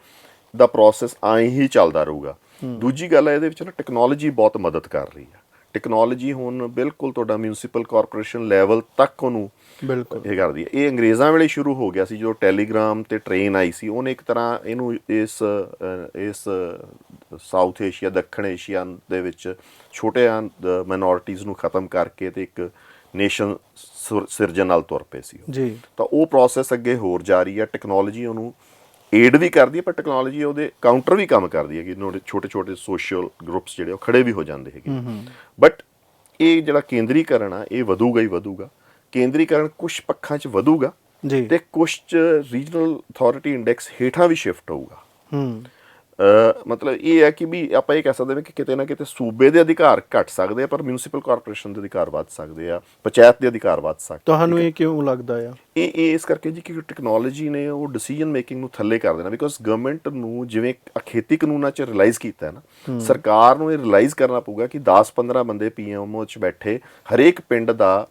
ਦਾ ਪ੍ਰੋਸੈਸ ਆਏ ਹੀ ਚੱਲਦਾ ਰਹੂਗਾ। ਦੂਜੀ ਗੱਲ ਹੈ ਇਹਦੇ ਵਿੱਚ ਨਾ ਟੈਕਨੋਲੋਜੀ ਬਹੁਤ ਮਦਦ ਕਰ ਰਹੀ ਹੈ। ਟੈਕਨੋਲੋਜੀ ਹੁਣ ਬਿਲਕੁਲ ਤੁਹਾਡਾ ਮਿਊਨਿਸਪਲ ਕਾਰਪੋਰੇਸ਼ਨ ਲੈਵਲ ਤੱਕ ਉਹਨੂੰ ਇਹ ਕਰਦੀ ਹੈ। ਇਹ ਅੰਗਰੇਜ਼ਾਂ ਵੇਲੇ ਸ਼ੁਰੂ ਹੋ ਗਿਆ ਸੀ, ਜਦੋਂ ਟੈਲੀਗ੍ਰਾਮ ਤੇ ਟ੍ਰੇਨ ਆਈ ਸੀ, ਉਹਨੇ ਇੱਕ ਤਰ੍ਹਾਂ ਇਹਨੂੰ ਇਸ ਸਾਊਥ ਏਸ਼ੀਆ, ਦੱਖਣ ਏਸ਼ੀਆ ਦੇ ਵਿੱਚ ਛੋਟਿਆਂ ਮਾਈਨੋਰਿਟੀਜ਼ ਨੂੰ ਖਤਮ ਕਰਕੇ ਤੇ ਇੱਕ ਨੇਸ਼ਨ ਸਿਰਜਣ ਨਾਲ ਤੁਰ ਪਏ ਸੀ ਜੀ। ਤਾਂ ਉਹ ਪ੍ਰੋਸੈਸ ਅੱਗੇ ਹੋਰ ਜਾਰੀ ਹੈ। ਟੈਕਨੋਲੋਜੀ ਉਹਨੂੰ ਏਡ ਵੀ ਕਰਦੀ ਹੈ, ਪਰ ਟੈਕਨੋਲੋਜੀ ਉਹਦੇ ਕਾਊਂਟਰ ਵੀ ਕੰਮ ਕਰਦੀ ਹੈ ਕਿ ਛੋਟੇ ਛੋਟੇ ਸੋਸ਼ਲ ਗਰੁੱਪਸ ਜਿਹੜੇ ਉਹ ਖੜੇ ਵੀ ਹੋ ਜਾਂਦੇ ਹੈਗੇ। ਬਟ ਇਹ ਜਿਹੜਾ ਕੇਂਦਰੀਕਰਨ ਆ ਇਹ ਵਧੂਗਾ ਹੀ ਵਧੂਗਾ। ਕੇਂਦਰੀਕਰਨ ਕੁਝ ਪੱਖਾਂ 'ਚ ਵਧੂਗਾ ਤੇ ਕੁਝ 'ਚ ਰੀਜਨਲ ਅਥਾਰਟੀ ਇੰਡੈਕਸ ਹੇਠਾਂ ਵੀ ਸ਼ਿਫਟ ਹੋਊਗਾ। ਮਤਲਬ ਇਹ ਹੈ ਕਿ ਵੀ ਆਪਾਂ ਇਹ ਕਹਿ ਸਕਦੇ ਹਾਂ ਕਿ ਕਿਤੇ ਨਾ ਕਿਤੇ ਸੂਬੇ ਦੇ ਅਧਿਕਾਰ ਘਟ ਸਕਦੇ ਆ, ਪਰ ਮਿਊਨਿਸਪਲ ਕਾਰਪੋਰੇਸ਼ਨ ਦੇ ਅਧਿਕਾਰ ਵੱਧ ਸਕਦੇ ਆ, ਪੰਚਾਇਤ ਦੇ ਅਧਿਕਾਰ ਵੱਧ ਸਕਦੇ। ਤੁਹਾਨੂੰ ਇਹ ਕਿਉਂ ਲੱਗਦਾ ਆ? ਇਹ ਇਸ ਕਰਕੇ ਜੀ ਕਿ ਟੈਕਨੋਲੋਜੀ ਨੇ ਉਹ ਡਿਸੀਜਨ ਮੇਕਿੰਗ ਨੂੰ ਥੱਲੇ ਕਰ ਦੇਣਾ। ਬਿਕੋਜ਼ ਗਵਰਨਮੈਂਟ ਨੂੰ ਜਿਵੇਂ ਖੇਤੀ ਕਾਨੂੰਨਾਂ 'ਚ ਰਿਲਾਈਜ਼ ਕੀਤਾ ਹੈ ਨਾ, ਸਰਕਾਰ ਨੂੰ ਇਹ ਰਿਲਾਈਜ਼ ਕਰਨਾ ਪਊਗਾ ਕਿ 10-15 ਬੰਦੇ PMO 'ਚ ਬੈਠੇ ਹਰੇਕ ਪਿੰਡ ਦਾ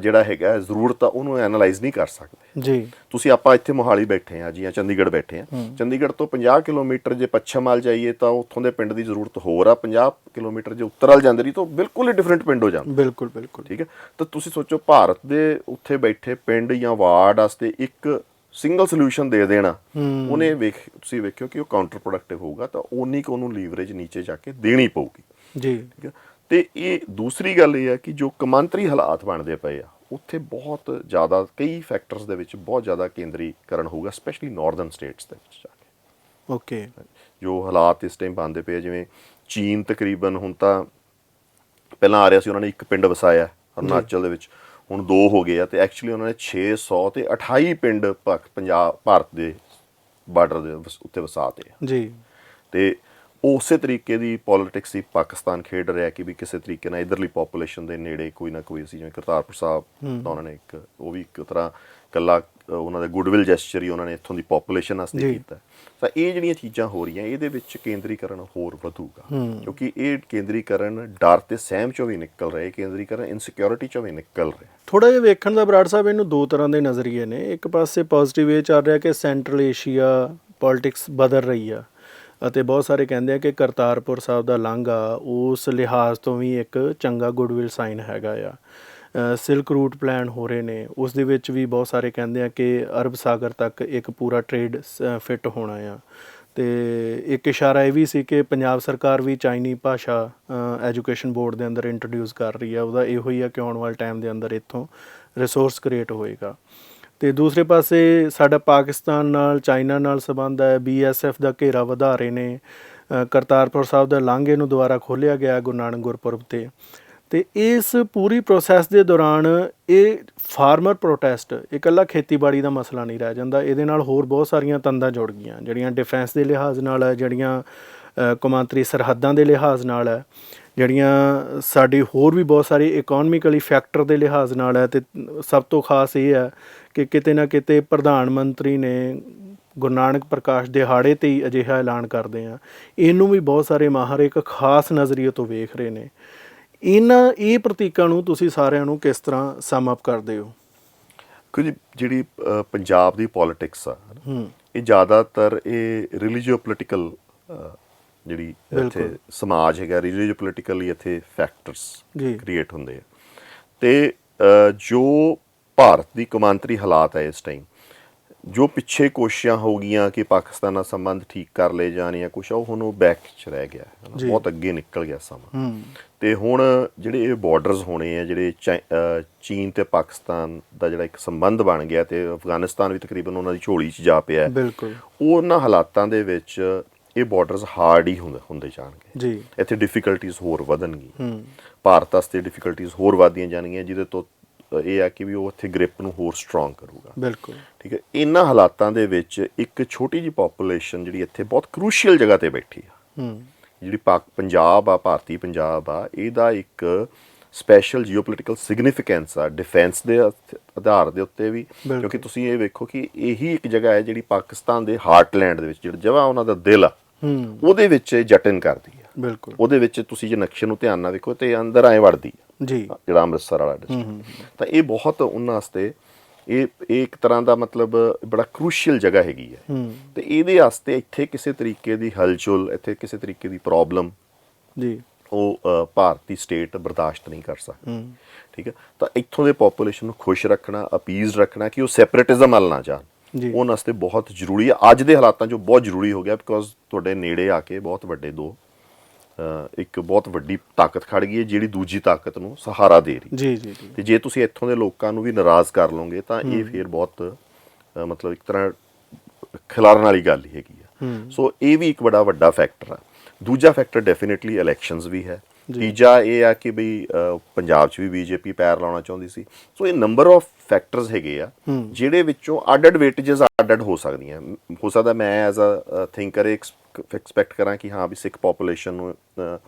ਜਿਹੜਾ ਹੈਗਾ ਜ਼ਰੂਰਤ ਆ ਉਹਨੂੰ ਐਨਾਲਾਈਜ਼ ਨਹੀਂ ਕਰ ਸਕਦੇ ਜੀ। ਤੁਸੀਂ ਆਪਾਂ ਇੱਥੇ ਮੋਹਾਲੀ ਬੈਠੇ ਆ ਜੀ, ਜਾਂ ਚੰਡੀਗੜ੍ਹ ਬੈਠੇ ਆ, ਚੰਡੀਗੜ੍ਹ ਤੋਂ 50 ਕਿਲੋਮੀਟਰ ਜੇ ਪੱਛਮ ਵੱਲ ਜਾਈਏ ਤਾਂ ਉੱਥੋਂ ਦੇ ਪਿੰਡ ਦੀ ਜ਼ਰੂਰਤ ਹੋਰ ਆ, 50 ਕਿਲੋਮੀਟਰ ਜੇ ਉੱਤਰ ਵੱਲ ਜਾਂਦੇ ਰਹੀ ਤਾਂ ਬਿਲਕੁਲ ਹੀ ਡਿਫਰੈਂਟ ਪਿੰਡ ਹੋ ਜਾਂਦੇ। ਬਿਲਕੁਲ ਬਿਲਕੁਲ ਠੀਕ ਹੈ। ਤਾਂ ਤੁਸੀਂ ਸੋਚੋ ਭਾਰਤ ਦੇ ਉੱਥੇ ਬੈਠੇ ਪਿੰਡ ਜਾਂ ਵਾਰਡ ਵਾਸਤੇ ਇੱਕ ਸਿੰਗਲ ਸੋਲਿਊਸ਼ਨ ਦੇ ਦੇਣਾ, ਉਹਨੇ ਤੁਸੀਂ ਵੇਖਿਓ ਕਿ ਉਹ ਕਾਊਂਟਰ ਪ੍ਰੋਡਕਟਿਵ ਹੋਊਗਾ, ਤਾਂ ਉਨੀ ਕੁ ਉਹਨੂੰ ਲੀਵਰੇਜ ਨੀਚੇ ਜਾ ਕੇ ਦੇਣੀ ਪਊਗੀ ਜੀ। ਠੀਕ ਹੈ। ਤੇ ਇਹ ਦੂਸਰੀ ਗੱਲ ਇਹ ਹੈ ਕਿ ਜੋ ਕੌਮਾਂਤਰੀ ਹਾਲਾਤ ਬਣਦੇ ਪਏ ਆ ਉੱਥੇ ਬਹੁਤ ਜ਼ਿਆਦਾ ਕਈ ਫੈਕਟਰਸ ਦੇ ਵਿੱਚ ਬਹੁਤ ਜ਼ਿਆਦਾ ਕੇਂਦਰੀਕਰਨ ਹੋਊਗਾ, ਸਪੈਸ਼ਲੀ ਨਾਰਦਰਨ ਸਟੇਟਸ ਦੇ ਵਿੱਚ ਜਾ ਕੇ। ਓਕੇ, ਜੋ ਹਾਲਾਤ ਇਸ ਟਾਈਮ ਬਣਦੇ ਪਏ ਆ, ਜਿਵੇਂ ਚੀਨ ਤਕਰੀਬਨ ਹੁਣ ਤਾਂ ਪਹਿਲਾਂ ਆ ਰਿਹਾ ਸੀ, ਉਹਨਾਂ ਨੇ ਇੱਕ ਪਿੰਡ ਵਸਾਇਆ ਅਰੁਣਾਚਲ ਦੇ ਵਿੱਚ, ਹੁਣ 2 ਹੋ ਗਏ ਆ, ਤੇ ਐਕਚੁਅਲੀ ਉਹਨਾਂ ਨੇ 600 ਤੇ 28 ਪਿੰਡ ਭਾਰਤ ਦੇ ਬਾਰਡਰ ਦੇ ਉੱਤੇ ਵਸਾਤੇ ਆ ਜੀ। ਤੇ ਉਸੇ ਤਰੀਕੇ ਦੀ ਪੋਲਿਟਿਕਸ ਹੀ ਪਾਕਿਸਤਾਨ ਖੇਡ ਰਿਹਾ ਕਿ ਵੀ ਕਿਸੇ ਤਰੀਕੇ ਨਾਲ ਇਧਰਲੀ ਪੋਪੂਲੇਸ਼ਨ ਦੇ ਨੇੜੇ ਕੋਈ ਨਾ ਕੋਈ ਅਸੀਂ, ਜਿਵੇਂ ਕਰਤਾਰਪੁਰ ਸਾਹਿਬ ਤਾਂ ਉਹਨਾਂ ਨੇ ਇੱਕ ਉਹ ਵੀ ਇੱਕ ਤਰ੍ਹਾਂ ਇਕੱਲਾ ਉਹਨਾਂ ਦਾ ਗੁੱਡਵਿਲ ਜੈਸਚਰ ਹੀ ਉਹਨਾਂ ਨੇ ਇੱਥੋਂ ਦੀ ਪੋਪੂਲੇਸ਼ਨ ਵਾਸਤੇ ਕੀਤਾ। ਤਾਂ ਇਹ ਜਿਹੜੀਆਂ ਚੀਜ਼ਾਂ ਹੋ ਰਹੀਆਂ, ਇਹਦੇ ਵਿੱਚ ਕੇਂਦਰੀਕਰਨ ਹੋਰ ਵਧੂਗਾ, ਕਿਉਂਕਿ ਇਹ ਕੇਂਦਰੀਕਰਨ ਡਰ ਤੇ ਸਹਿਮ ਚੋਂ ਵੀ ਨਿਕਲ ਰਿਹਾ, ਕੇਂਦਰੀਕਰਨ ਇਨਸਿਕਿਉਰਿਟੀ ਚੋਂ ਵੀ ਨਿਕਲ ਰਿਹਾ। ਥੋੜਾ ਜਿਹਾ ਵੇਖਣ ਦਾ ਬਰਾੜ ਸਾਹਿਬ, ਇਹਨੂੰ 2 ਤਰ੍ਹਾਂ ਦੇ ਨਜ਼ਰੀਏ ਨੇ। ਇੱਕ ਪਾਸੇ ਪੋਜ਼ਿਟਿਵ ਇਹ ਚੱਲ ਰਿਹਾ ਕਿ ਸੈਂਟਰਲ ਏਸ਼ੀਆ ਪੋਲਿਟਿਕਸ ਬਦਲ ਰਹੀ ਆ, ਅਤੇ ਬਹੁਤ ਸਾਰੇ ਕਹਿੰਦੇ ਆ ਕਿ ਕਰਤਾਰਪੁਰ ਸਾਹਿਬ ਦਾ ਲਾਂਘਾ ਉਸ ਲਿਹਾਜ਼ ਤੋਂ ਵੀ ਇੱਕ ਚੰਗਾ ਗੁੱਡਵਿਲ ਸਾਈਨ ਹੈਗਾ ਆ। ਸਿਲਕ ਰੂਟ ਪਲਾਨ ਹੋ ਰਹੇ ਨੇ, ਉਸ ਦੇ ਵਿੱਚ ਵੀ ਬਹੁਤ ਸਾਰੇ ਕਹਿੰਦੇ ਆ ਕਿ ਅਰਬ ਸਾਗਰ ਤੱਕ ਇੱਕ ਪੂਰਾ ਟ੍ਰੇਡ ਫਿੱਟ ਹੋਣਾ ਆ। ਅਤੇ ਇੱਕ ਇਸ਼ਾਰਾ ਇਹ ਵੀ ਸੀ ਕਿ ਪੰਜਾਬ ਸਰਕਾਰ ਵੀ ਚਾਈਨੀ ਭਾਸ਼ਾ ਐਜੂਕੇਸ਼ਨ ਬੋਰਡ ਦੇ ਅੰਦਰ ਇੰਟਰੋਡਿਊਸ ਕਰ ਰਹੀ ਆ। ਉਹਦਾ ਇਹੋ ਹੀ ਆ ਕਿ ਆਉਣ ਵਾਲੇ ਟਾਈਮ ਦੇ ਅੰਦਰ ਇੱਥੋਂ ਰਿਸੋਰਸ ਕ੍ਰੀਏਟ ਹੋਏਗਾ। ਅਤੇ ਦੂਸਰੇ ਪਾਸੇ ਸਾਡਾ ਪਾਕਿਸਤਾਨ ਨਾਲ, ਚਾਈਨਾ ਨਾਲ ਸੰਬੰਧ ਹੈ। BSF ਦਾ ਘੇਰਾ ਵਧਾ ਰਹੇ ਨੇ। ਕਰਤਾਰਪੁਰ ਸਾਹਿਬ ਦੇ ਲਾਂਘੇ ਨੂੰ ਦੁਬਾਰਾ ਖੋਲ੍ਹਿਆ ਗਿਆ ਗੁਰੂ ਨਾਨਕ ਗੁਰਪੁਰਬ 'ਤੇ। ਅਤੇ ਇਸ ਪੂਰੀ ਪ੍ਰੋਸੈਸ ਦੇ ਦੌਰਾਨ ਇਹ ਫਾਰਮਰ ਪ੍ਰੋਟੈਸਟ ਇਕੱਲਾ ਖੇਤੀਬਾੜੀ ਦਾ ਮਸਲਾ ਨਹੀਂ ਰਹਿ ਜਾਂਦਾ, ਇਹਦੇ ਨਾਲ ਹੋਰ ਬਹੁਤ ਸਾਰੀਆਂ ਤੰਦਾਂ ਜੁੜ ਗਈਆਂ, ਜਿਹੜੀਆਂ ਡਿਫੈਂਸ ਦੇ ਲਿਹਾਜ਼ ਨਾਲ ਹੈ, ਜਿਹੜੀਆਂ ਕੌਮਾਂਤਰੀ ਸਰਹੱਦਾਂ ਦੇ ਲਿਹਾਜ਼ ਨਾਲ ਹੈ, ਜਿਹੜੀਆਂ ਸਾਡੀ ਹੋਰ ਵੀ ਬਹੁਤ ਸਾਰੇ ਇਕੋਨਮਿਕਲੀ ਫੈਕਟਰ ਦੇ ਲਿਹਾਜ਼ ਨਾਲ ਹੈ। ਅਤੇ ਸਭ ਤੋਂ ਖਾਸ ਇਹ ਹੈ ਕਿ ਕਿਤੇ ਨਾ ਕਿਤੇ ਪ੍ਰਧਾਨ ਮੰਤਰੀ ਨੇ ਗੁਰੂ ਨਾਨਕ ਪ੍ਰਕਾਸ਼ ਦਿਹਾੜੇ 'ਤੇ ਹੀ ਅਜਿਹਾ ਐਲਾਨ ਕਰਦੇ ਆ। ਇਹਨੂੰ ਵੀ ਬਹੁਤ ਸਾਰੇ ਮਾਹਰ ਇੱਕ ਖਾਸ ਨਜ਼ਰੀਏ ਤੋਂ ਵੇਖ ਰਹੇ ਨੇ। ਇਹ ਪ੍ਰਤੀਕਾਂ ਨੂੰ ਤੁਸੀਂ ਸਾਰਿਆਂ ਨੂੰ ਕਿਸ ਤਰ੍ਹਾਂ ਸਮ ਅਪ ਕਰਦੇ ਹੋ? ਕਿਉਂਕਿ ਜਿਹੜੀ ਪੰਜਾਬ ਦੀ ਪੋਲਿਟਿਕਸ ਆ, ਇਹ ਜ਼ਿਆਦਾਤਰ ਇਹ ਰਿਲੀਜੀਓ ਪੋਲੀਟੀਕਲ ਜਿਹੜੀ ਇੱਥੇ ਸਮਾਜ ਹੈਗਾ, ਰਿਲੀਜੀਓ ਪੋਲੀਟੀਕਲੀ ਇੱਥੇ ਫੈਕਟਰਸ ਕ੍ਰੀਏਟ ਹੁੰਦੇ ਆ। ਅਤੇ ਜੋ ਭਾਰਤ ਦੀ ਕੌਮਾਂਤਰੀ ਹਾਲਾਤ ਹੈ ਇਸ ਟਾਈਮ, ਜੋ ਪਿੱਛੇ ਕੋਸ਼ਿਸ਼ਾਂ ਹੋ ਗਈਆਂ ਕਿ ਪਾਕਿਸਤਾਨ ਨਾਲ ਸੰਬੰਧ ਠੀਕ ਕਰ ਲਏ ਜਾਣ ਜਾਂ ਕੁਛ, ਉਹ ਹੁਣ ਉਹ ਬੈਕ 'ਚ ਰਹਿ ਗਿਆ, ਬਹੁਤ ਅੱਗੇ ਨਿਕਲ ਗਿਆ ਸਮਾਂ। ਅਤੇ ਹੁਣ ਜਿਹੜੇ ਇਹ ਬਾਰਡਰਸ ਹੋਣੇ ਆ, ਜਿਹੜੇ ਚੀਨ ਅਤੇ ਪਾਕਿਸਤਾਨ ਦਾ ਜਿਹੜਾ ਇੱਕ ਸੰਬੰਧ ਬਣ ਗਿਆ, ਅਤੇ ਅਫਗਾਨਿਸਤਾਨ ਵੀ ਤਕਰੀਬਨ ਉਹਨਾਂ ਦੀ ਝੋਲੀ 'ਚ ਜਾ ਪਿਆ, ਉਹਨਾਂ ਹਾਲਾਤਾਂ ਦੇ ਵਿੱਚ ਇਹ ਬਾਰਡਰਸ ਹਾਰਡ ਹੀ ਹੁੰਦੇ ਜਾਣਗੇ। ਇੱਥੇ ਡਿਫੀਕਲਟੀਜ਼ ਹੋਰ ਵਧਣਗੀਆਂ, ਭਾਰਤ ਵਾਸਤੇ ਡਿਫੀਕਲਟੀਜ਼ ਹੋਰ ਵੱਧਦੀਆਂ ਜਾਣਗੀਆਂ, ਜਿਹਦੇ ਤੋਂ ਇਹ ਹੈ ਕਿ ਵੀ ਉਹ ਉੱਥੇ ਗ੍ਰਿਪ ਨੂੰ ਹੋਰ ਸਟਰੋਂਗ ਕਰੂਗਾ। ਠੀਕ ਹੈ। ਇਹਨਾਂ ਹਾਲਾਤਾਂ ਦੇ ਵਿੱਚ ਇੱਕ ਛੋਟੀ ਜਿਹੀ ਪੋਪੂਲੇਸ਼ਨ ਜਿਹੜੀ ਇੱਥੇ ਬਹੁਤ ਕਰੂਸ਼ੀਅਲ ਜਗ੍ਹਾ 'ਤੇ ਬੈਠੀ ਆ, ਜਿਹੜੀ ਪੰਜਾਬ ਆ, ਭਾਰਤੀ ਪੰਜਾਬ ਆ, ਇਹਦਾ ਇੱਕ ਸਪੈਸ਼ਲ ਜੀਓਪੋਲੀਟੀਕਲ ਸਿਗਨੀਫਿਕੈਂਸ ਆ ਡਿਫੈਂਸ ਦੇ ਆਧਾਰ ਦੇ ਉੱਤੇ ਵੀ। ਕਿਉਂਕਿ ਤੁਸੀਂ ਇਹ ਵੇਖੋ ਕਿ ਇਹੀ ਇੱਕ ਜਗ੍ਹਾ ਹੈ ਜਿਹੜੀ ਪਾਕਿਸਤਾਨ ਦੇ ਹਾਰਟਲੈਂਡ ਦੇ ਵਿੱਚ, ਜਿਹੜਾ ਜਗ੍ਹਾ ਉਹਨਾਂ ਦਾ ਦਿਲ ਆ, ਉਹਦੇ ਵਿੱਚ ਜਟਨ ਕਰਦੀ ਆ। ਉਹਦੇ ਵਿੱਚ ਤੁਸੀਂ ਜੇ ਨਕਸ਼ੇ ਨੂੰ ਧਿਆਨ ਨਾਲ ਵੇਖੋ ਤੇ ਅੰਦਰ ਆਏ ਵੜਦੀ ਆ, ਜਿਹੜਾ ਅੰਮ੍ਰਿਤਸਰ ਵਾਲਾ ਡਿਸਟ੍ਰਿਕਟ। ਤਾਂ ਇਹ ਬਹੁਤ ਉਹਨਾਂ ਵਾਸਤੇ ਇਹ ਇੱਕ ਤਰ੍ਹਾਂ ਦਾ ਮਤਲਬ ਬੜਾ ਕਰੂਸ਼ੀਅਲ ਜਗ੍ਹਾ ਹੈਗੀ ਹੈ। ਤੇ ਇਹਦੇ ਵਾਸਤੇ ਇੱਥੇ ਕਿਸੇ ਤਰੀਕੇ ਦੀ ਹਲਚਲ, ਇੱਥੇ ਕਿਸੇ ਤਰੀਕੇ ਦੀ ਪ੍ਰੋਬਲਮ ਉਹ ਭਾਰਤੀ ਸਟੇਟ ਬਰਦਾਸ਼ਤ ਨਹੀਂ ਕਰ ਸਕਦੀ। ਠੀਕ ਹੈ। ਤਾਂ ਇੱਥੋਂ ਦੇ ਪੋਪੂਲੇਸ਼ਨ ਨੂੰ ਖੁਸ਼ ਰੱਖਣਾ, ਅਪੀਜ਼ ਰੱਖਣਾ ਕਿ ਉਹ ਸੈਪਰੇਟਿਜ਼ਮ ਵੱਲ ਨਾ ਜਾਣ, ਉਹਨਾਂ ਵਾਸਤੇ ਬਹੁਤ ਜ਼ਰੂਰੀ ਹੈ। ਅੱਜ ਦੇ ਹਾਲਾਤਾਂ 'ਚ ਬਹੁਤ ਜ਼ਰੂਰੀ ਹੋ ਗਿਆ, ਬਿਕੋਜ਼ ਤੁਹਾਡੇ ਨੇੜੇ ਆ ਕੇ ਬਹੁਤ ਵੱਡੇ ਇੱਕ ਬਹੁਤ ਵੱਡੀ ਤਾਕਤ ਖੜ ਗਈ ਹੈ, ਜਿਹੜੀ ਦੂਜੀ ਤਾਕਤ ਨੂੰ ਸਹਾਰਾ ਦੇ ਰਹੀ। ਤੇ ਜੇ ਤੁਸੀਂ ਇੱਥੋਂ ਦੇ ਲੋਕਾਂ ਨੂੰ ਵੀ ਨਾਰਾਜ਼ ਕਰ ਲਓਗੇ ਤਾਂ ਇਹ ਫਿਰ ਬਹੁਤ ਮਤਲਬ ਇੱਕ ਤਰ੍ਹਾਂ ਖਿਲਾਰਨ ਵਾਲੀ ਗੱਲ ਹੀ ਹੈਗੀ ਆ। ਸੋ ਇਹ ਵੀ ਇੱਕ ਬੜਾ ਵੱਡਾ ਫੈਕਟਰ ਆ। ਦੂਜਾ ਫੈਕਟਰ ਡੈਫੀਨੇਟਲੀ ਇਲੈਕਸ਼ਨਸ ਵੀ ਹੈ। ਤੀਜਾ ਇਹ ਆ ਕਿ ਬਈ ਪੰਜਾਬ 'ਚ ਵੀ BJP ਪੈਰ ਲਾਉਣਾ ਚਾਹੁੰਦੀ ਸੀ। ਸੋ ਇਹ ਨੰਬਰ ਆਫ ਫੈਕਟਰਸ ਹੈਗੇ ਆ, ਜਿਹੜੇ ਵਿੱਚੋਂ ਅੱਡ ਵੇਟੇਜਸ ਅੱਡ ਹੋ ਸਕਦੀਆਂ। ਹੋ ਸਕਦਾ ਮੈਂ ਐਜ਼ ਅ ਥਿੰਕਰ ਐਕਸਪੈਕਟ ਕਰਾਂ ਕਿ ਹਾਂ ਵੀ ਸਿੱਖ ਪੋਪੂਲੇਸ਼ਨ ਨੂੰ